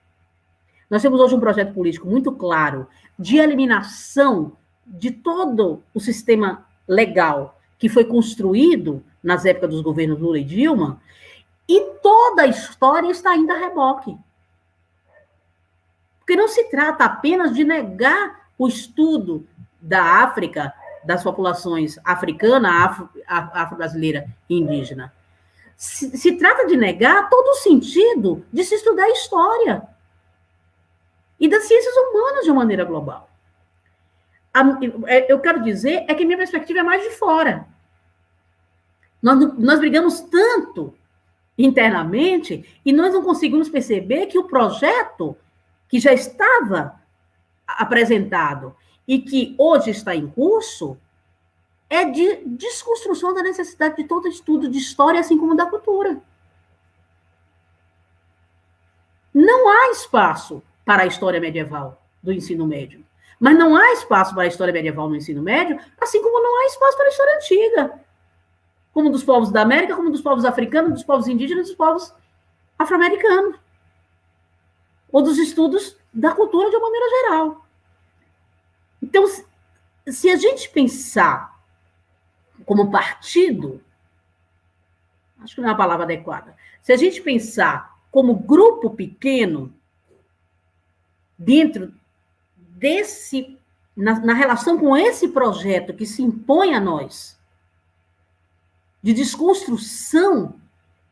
Nós temos hoje um projeto político muito claro de eliminação de todo o sistema legal que foi construído nas épocas dos governos Lula e Dilma, e toda a história está ainda a reboque. Porque não se trata apenas de negar o estudo da África, das populações africana, afro-brasileira e indígena. Se trata de negar todo o sentido de se estudar a história e das ciências humanas de uma maneira global. Eu quero dizer é que minha perspectiva é mais de fora. Nós brigamos tanto internamente e nós não conseguimos perceber que o projeto que já estava apresentado e que hoje está em curso é de desconstrução da necessidade de todo estudo de história, assim como da cultura. Não há espaço para a história medieval do ensino médio. Mas não há espaço para a história medieval no ensino médio, assim como não há espaço para a história antiga. Como dos povos da América, como dos povos africanos, dos povos indígenas, dos povos afro-americanos. Ou dos estudos da cultura de uma maneira geral. Então, se a gente pensar como partido, acho que não é a palavra adequada, se a gente pensar como grupo pequeno, dentro na relação com esse projeto que se impõe a nós, de desconstrução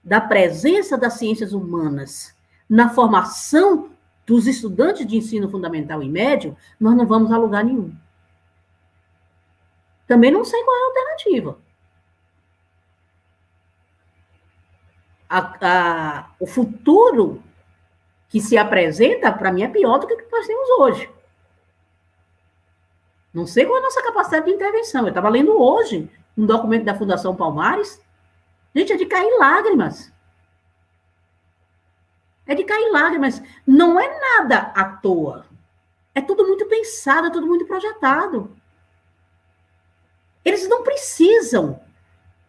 da presença das ciências humanas na formação dos estudantes de ensino fundamental e médio, nós não vamos a lugar nenhum. Também não sei qual é a alternativa. O futuro que se apresenta, para mim, é pior do que o que nós temos hoje. Não sei qual é a nossa capacidade de intervenção. Eu estava lendo hoje um documento da Fundação Palmares. Gente, é de cair lágrimas. É de cair lágrimas. Não é nada à toa É tudo muito pensado, é tudo muito projetado. Eles não precisam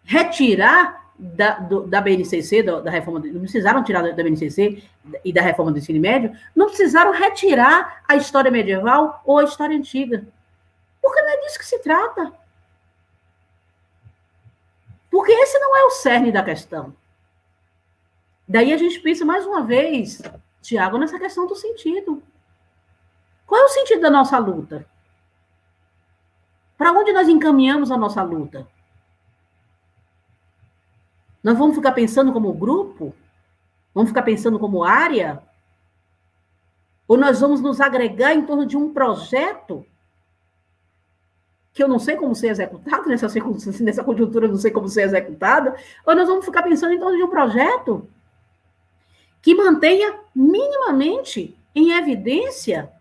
retirar da BNCC, da reforma, não precisaram tirar da BNCC e da reforma do ensino médio, não precisaram retirar a história medieval ou a história antiga. Porque não é disso que se trata. Porque esse não é o cerne da questão. Daí a gente pensa mais uma vez, Tiago, nessa questão do sentido. Qual é o sentido da nossa luta? Para onde nós encaminhamos a nossa luta? Nós vamos ficar pensando como grupo? Vamos ficar pensando como área? Ou nós vamos nos agregar em torno de um projeto que eu não sei como ser executado, nessa conjuntura eu não sei como ser executado, ou nós vamos ficar pensando em torno de um projeto que mantenha minimamente em evidência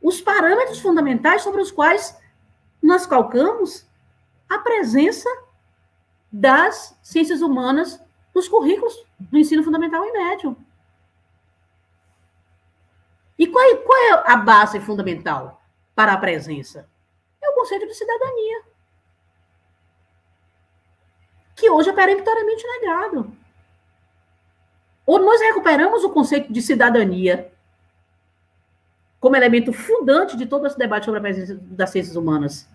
os parâmetros fundamentais sobre os quais nós calcamos a presença das ciências humanas nos currículos do ensino fundamental e médio. E qual é a base fundamental para a presença? É o conceito de cidadania, que hoje é peremptoriamente negado. Ou nós recuperamos o conceito de cidadania como elemento fundante de todo esse debate sobre a presença das ciências humanas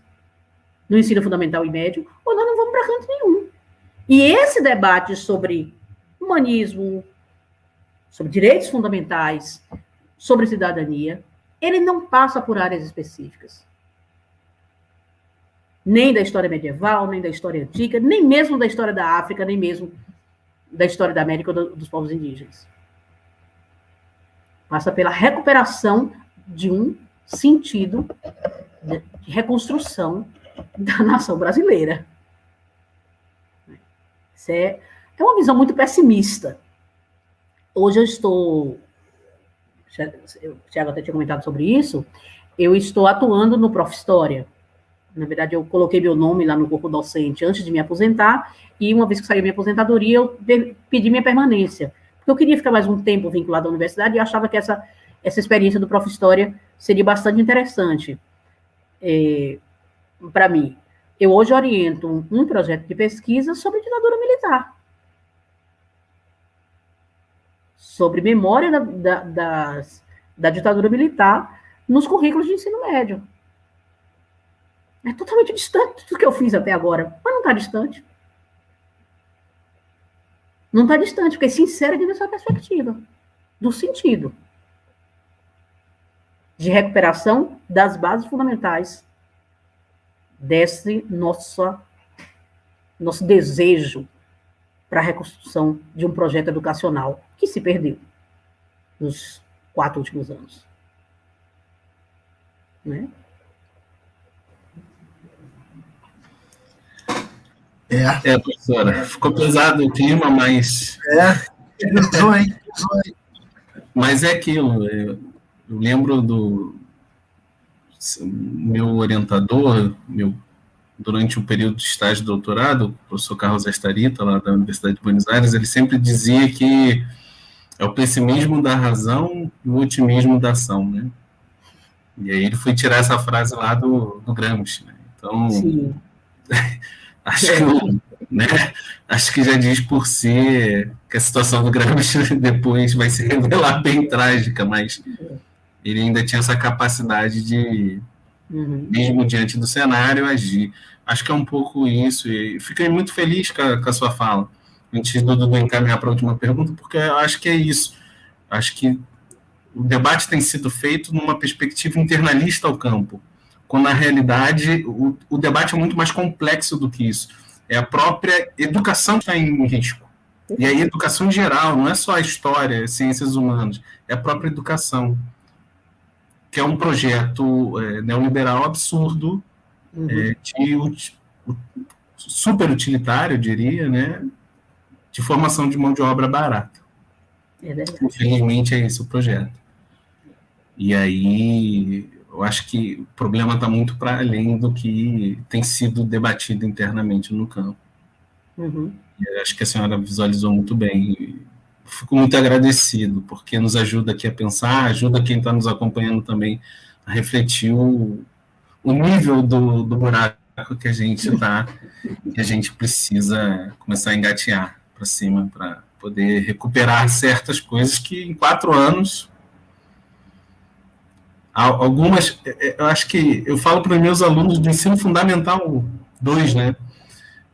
no ensino fundamental e médio, ou nós não vamos para canto nenhum. E esse debate sobre humanismo, sobre direitos fundamentais, sobre cidadania, ele não passa por áreas específicas. Nem da história medieval, nem da história antiga, nem mesmo da história da África, nem mesmo da história da América ou dos povos indígenas. Passa pela recuperação de um sentido de reconstrução da nação brasileira. Isso é uma visão muito pessimista. Hoje eu estou... O Thiago até tinha comentado sobre isso. Eu estou atuando no Prof. História. Na verdade, eu coloquei meu nome lá no corpo docente antes de me aposentar, e uma vez que saiu minha aposentadoria, eu pedi minha permanência. Porque eu queria ficar mais um tempo vinculado à universidade, e eu achava que essa experiência do Prof. História seria bastante interessante para mim. Eu hoje oriento um projeto de pesquisa sobre ditadura militar. Sobre memória da ditadura militar nos currículos de ensino médio. É totalmente distante do que eu fiz até agora, mas não está distante. Não está distante, porque se insere dentro dessa perspectiva, do sentido de recuperação das bases fundamentais desse nosso desejo para a reconstrução de um projeto educacional que se perdeu nos 4 últimos anos. Né? Professora, ficou pesado o clima, mas... Pesou, hein? Mas é aquilo, eu lembro do meu orientador, durante o período de estágio de doutorado, o professor Carlos Astarita, lá da Universidade de Buenos Aires, ele sempre dizia que é o pessimismo da razão e o otimismo da ação, né? E aí ele foi tirar essa frase lá do Gramsci, né? Então... Sim. Acho que já diz por si que a situação do Gramsci depois vai se revelar bem trágica, mas ele ainda tinha essa capacidade de, mesmo diante do cenário, agir. Acho que é um pouco isso, e fiquei muito feliz com a sua fala, antes do Dudu encaminhar para a última pergunta, porque eu acho que é isso. Acho que o debate tem sido feito numa perspectiva internalista ao campo, quando, na realidade, o debate é muito mais complexo do que isso. É a própria educação que está em risco. E aí, educação em geral, não é só a história, ciências humanas, é a própria educação, que é um projeto neoliberal absurdo, super utilitário, eu diria, né, de formação de mão de obra barata. Infelizmente, é esse o projeto. E aí... eu acho que o problema está muito para além do que tem sido debatido internamente no campo. E acho que a senhora visualizou muito bem. fico muito agradecido, porque nos ajuda aqui a pensar, ajuda quem está nos acompanhando também a refletir o nível do buraco que a gente está, que a gente precisa começar a engatear para cima, para poder recuperar certas coisas que em 4 anos, algumas, eu acho que eu falo para os meus alunos do ensino fundamental 2, né?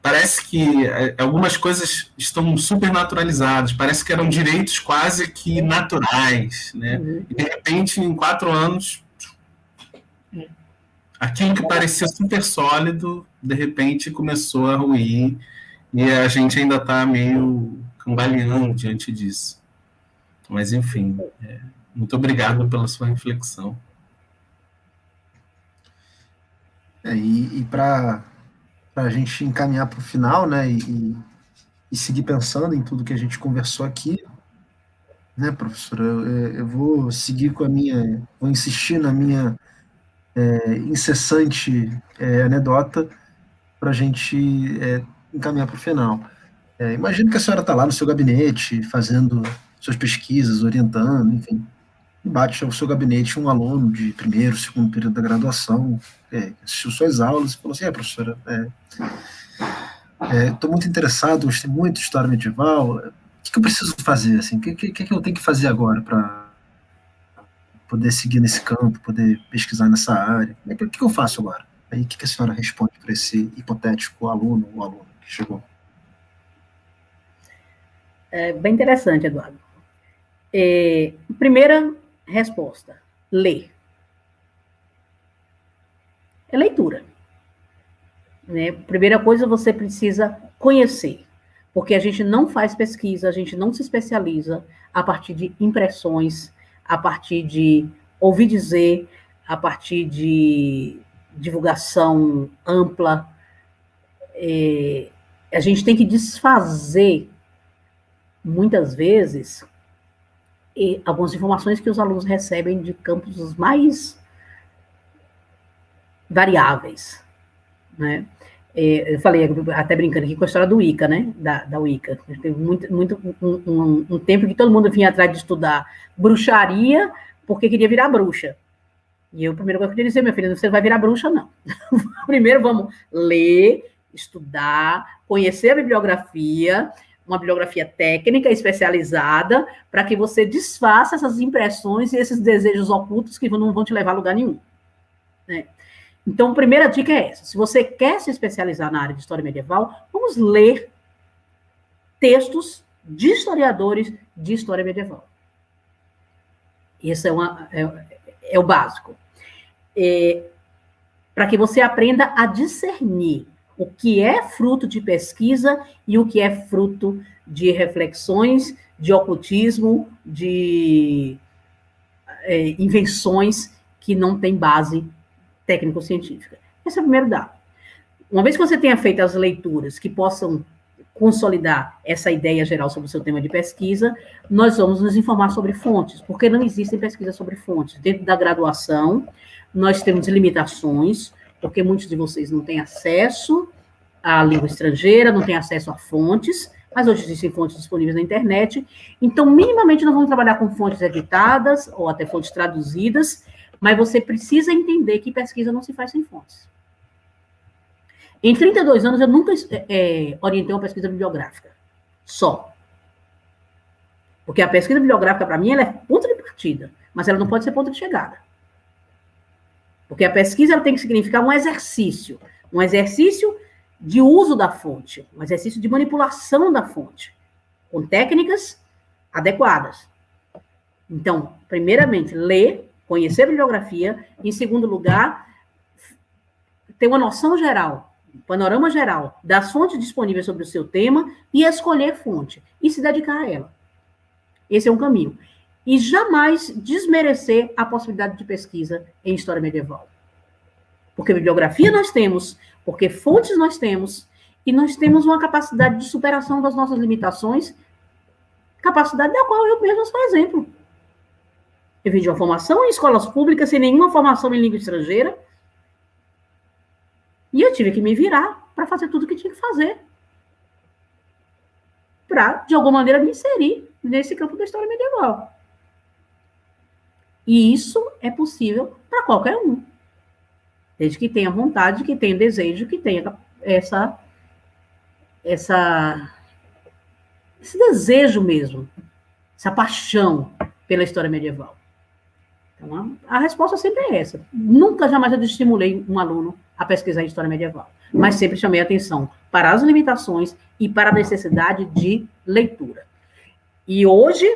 Parece que algumas coisas estão super naturalizadas, parece que eram direitos quase que naturais, né? E de repente, em 4 anos, aquilo que parecia super sólido, de repente começou a ruir, e a gente ainda está meio cambaleando diante disso. Mas, enfim, muito obrigado pela sua reflexão. E para a gente encaminhar para o final, né, e seguir pensando em tudo que a gente conversou aqui, né, professora, eu vou seguir vou insistir na minha incessante anedota para a gente encaminhar para o final. Imagino que a senhora está lá no seu gabinete, fazendo suas pesquisas, orientando, enfim, e bate ao seu gabinete um aluno de primeiro, segundo período da graduação, assistiu suas aulas e falou assim: professora, estou muito interessado, gostei muito de história medieval, o que eu preciso fazer? Assim, o que eu tenho que fazer agora para poder seguir nesse campo, poder pesquisar nessa área? O que eu faço agora? Aí, o que a senhora responde para esse hipotético aluno ou aluna que chegou? Bem interessante, Eduardo. Primeira resposta: ler. É leitura. Né? Primeira coisa, você precisa conhecer, porque a gente não faz pesquisa, a gente não se especializa a partir de impressões, a partir de ouvir dizer, a partir de divulgação ampla. A gente tem que desfazer, muitas vezes, algumas informações que os alunos recebem de campos mais variáveis, né? Eu falei, até brincando aqui, com a história do Wicca, né? Da Wicca. Teve um tempo que todo mundo vinha atrás de estudar bruxaria porque queria virar bruxa. E eu, a primeira coisa que eu queria dizer, minha filha, você não vai virar bruxa, não. Primeiro vamos ler, estudar, conhecer a bibliografia, uma bibliografia técnica especializada, para que você desfaça essas impressões e esses desejos ocultos que não vão te levar a lugar nenhum. Né? Então, a primeira dica é essa. Se você quer se especializar na área de história medieval, vamos ler textos de historiadores de história medieval. Esse é o básico. Para que você aprenda a discernir o que é fruto de pesquisa e o que é fruto de reflexões, de ocultismo, de invenções que não têm base técnico-científica. Esse é o primeiro dado. Uma vez que você tenha feito as leituras que possam consolidar essa ideia geral sobre o seu tema de pesquisa, nós vamos nos informar sobre fontes, porque não existem pesquisas sobre fontes. Dentro da graduação, nós temos limitações, porque muitos de vocês não têm acesso à língua estrangeira, não têm acesso a fontes, mas hoje existem fontes disponíveis na internet. Então, minimamente, nós vamos trabalhar com fontes editadas ou até fontes traduzidas, mas você precisa entender que pesquisa não se faz sem fontes. Em 32 anos, eu nunca orientei uma pesquisa bibliográfica. Só. Porque a pesquisa bibliográfica, para mim, ela é ponto de partida, mas ela não pode ser ponto de chegada. Porque a pesquisa ela tem que significar um exercício de uso da fonte, um exercício de manipulação da fonte, com técnicas adequadas. Então, primeiramente, ler, conhecer a bibliografia, em segundo lugar, ter uma noção geral, um panorama geral das fontes disponíveis sobre o seu tema e escolher fonte e se dedicar a ela. Esse é um caminho. E jamais desmerecer a possibilidade de pesquisa em história medieval. Porque bibliografia nós temos, porque fontes nós temos, e nós temos uma capacidade de superação das nossas limitações, capacidade da qual eu mesmo sou exemplo. Eu vim de uma formação em escolas públicas, sem nenhuma formação em língua estrangeira, e eu tive que me virar para fazer tudo o que tinha que fazer. para, de alguma maneira, me inserir nesse campo da história medieval. E isso é possível para qualquer um, desde que tenha vontade, que tenha desejo, que tenha esse desejo mesmo, essa paixão pela história medieval. Então, a resposta sempre é essa. Nunca, jamais eu estimulei um aluno a pesquisar em história medieval, mas sempre chamei a atenção para as limitações e para a necessidade de leitura. E hoje,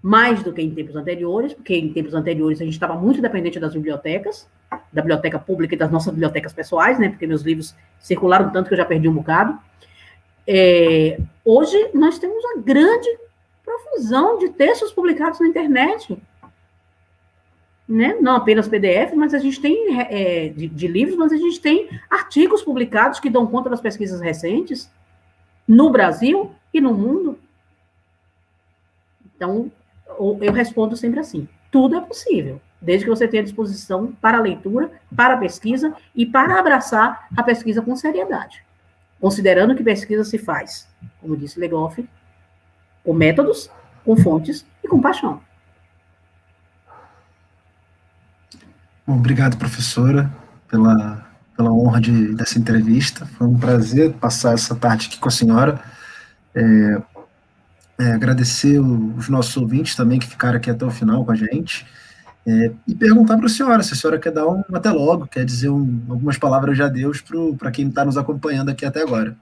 mais do que em tempos anteriores, porque em tempos anteriores a gente estava muito dependente das bibliotecas, da biblioteca pública e das nossas bibliotecas pessoais, né, porque meus livros circularam tanto que eu já perdi um bocado. Hoje nós temos uma grande profusão de textos publicados na internet, né? Não apenas PDF, mas a gente tem de livros, mas a gente tem artigos publicados que dão conta das pesquisas recentes no Brasil e no mundo. Então, eu respondo sempre assim: tudo é possível, desde que você tenha disposição para a leitura, para a pesquisa e para abraçar a pesquisa com seriedade, considerando que pesquisa se faz, como disse Legoff, com métodos, com fontes e com paixão. Bom, obrigado, professora, pela honra dessa entrevista. Foi um prazer passar essa tarde aqui com a senhora. Agradecer os nossos ouvintes também que ficaram aqui até o final com a gente. E perguntar para a senhora se a senhora quer dar um até logo, quer dizer algumas palavras de adeus para quem está nos acompanhando aqui até agora.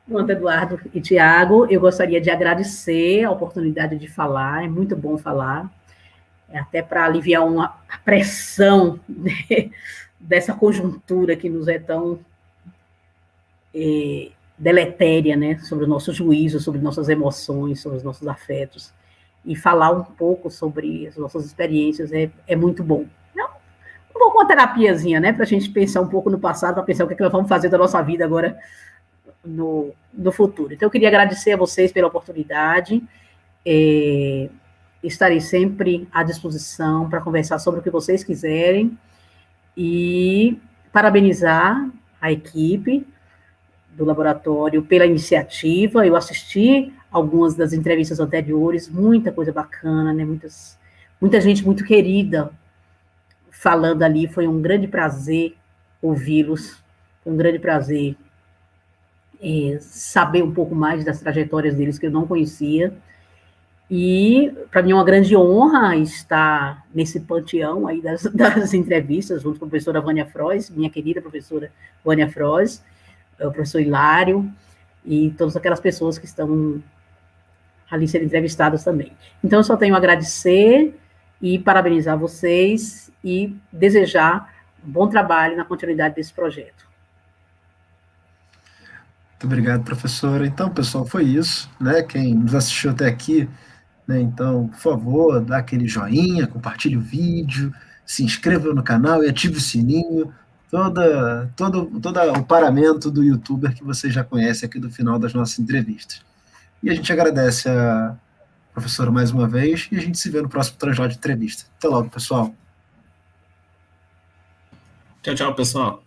Bom, Eduardo e Tiago, eu gostaria de agradecer a oportunidade de falar, é muito bom falar, até para aliviar uma pressão, né, dessa conjuntura que nos é tão deletéria, né, sobre o nosso juízo, sobre nossas emoções, sobre os nossos afetos, e falar um pouco sobre as nossas experiências é muito bom. Um pouco uma terapiazinha, né, para a gente pensar um pouco no passado, para pensar o que é que nós vamos fazer da nossa vida agora no futuro. Então, eu queria agradecer a vocês pela oportunidade, estarei sempre à disposição para conversar sobre o que vocês quiserem, e parabenizar a equipe do laboratório pela iniciativa. Eu assisti algumas das entrevistas anteriores, muita coisa bacana, né? Muita gente muito querida falando ali, foi um grande prazer ouvi-los, foi um grande prazer saber um pouco mais das trajetórias deles que eu não conhecia, e para mim é uma grande honra estar nesse panteão aí das entrevistas, junto com a professora Vânia Frois, minha querida professora Vânia Frois, o professor Hilário, e todas aquelas pessoas que estão ali sendo entrevistadas também. Então, eu só tenho a agradecer e parabenizar vocês e desejar um bom trabalho na continuidade desse projeto. Muito obrigado, professora. Então, pessoal, foi isso, né? Quem nos assistiu até aqui, né? Então, por favor, dá aquele joinha, compartilhe o vídeo, se inscreva no canal e ative o sininho, todo o paramento do youtuber que você já conhece aqui do final das nossas entrevistas. E a gente agradece a professora mais uma vez e a gente se vê no próximo Translate de Entrevista. Até logo, pessoal. Tchau, tchau, pessoal.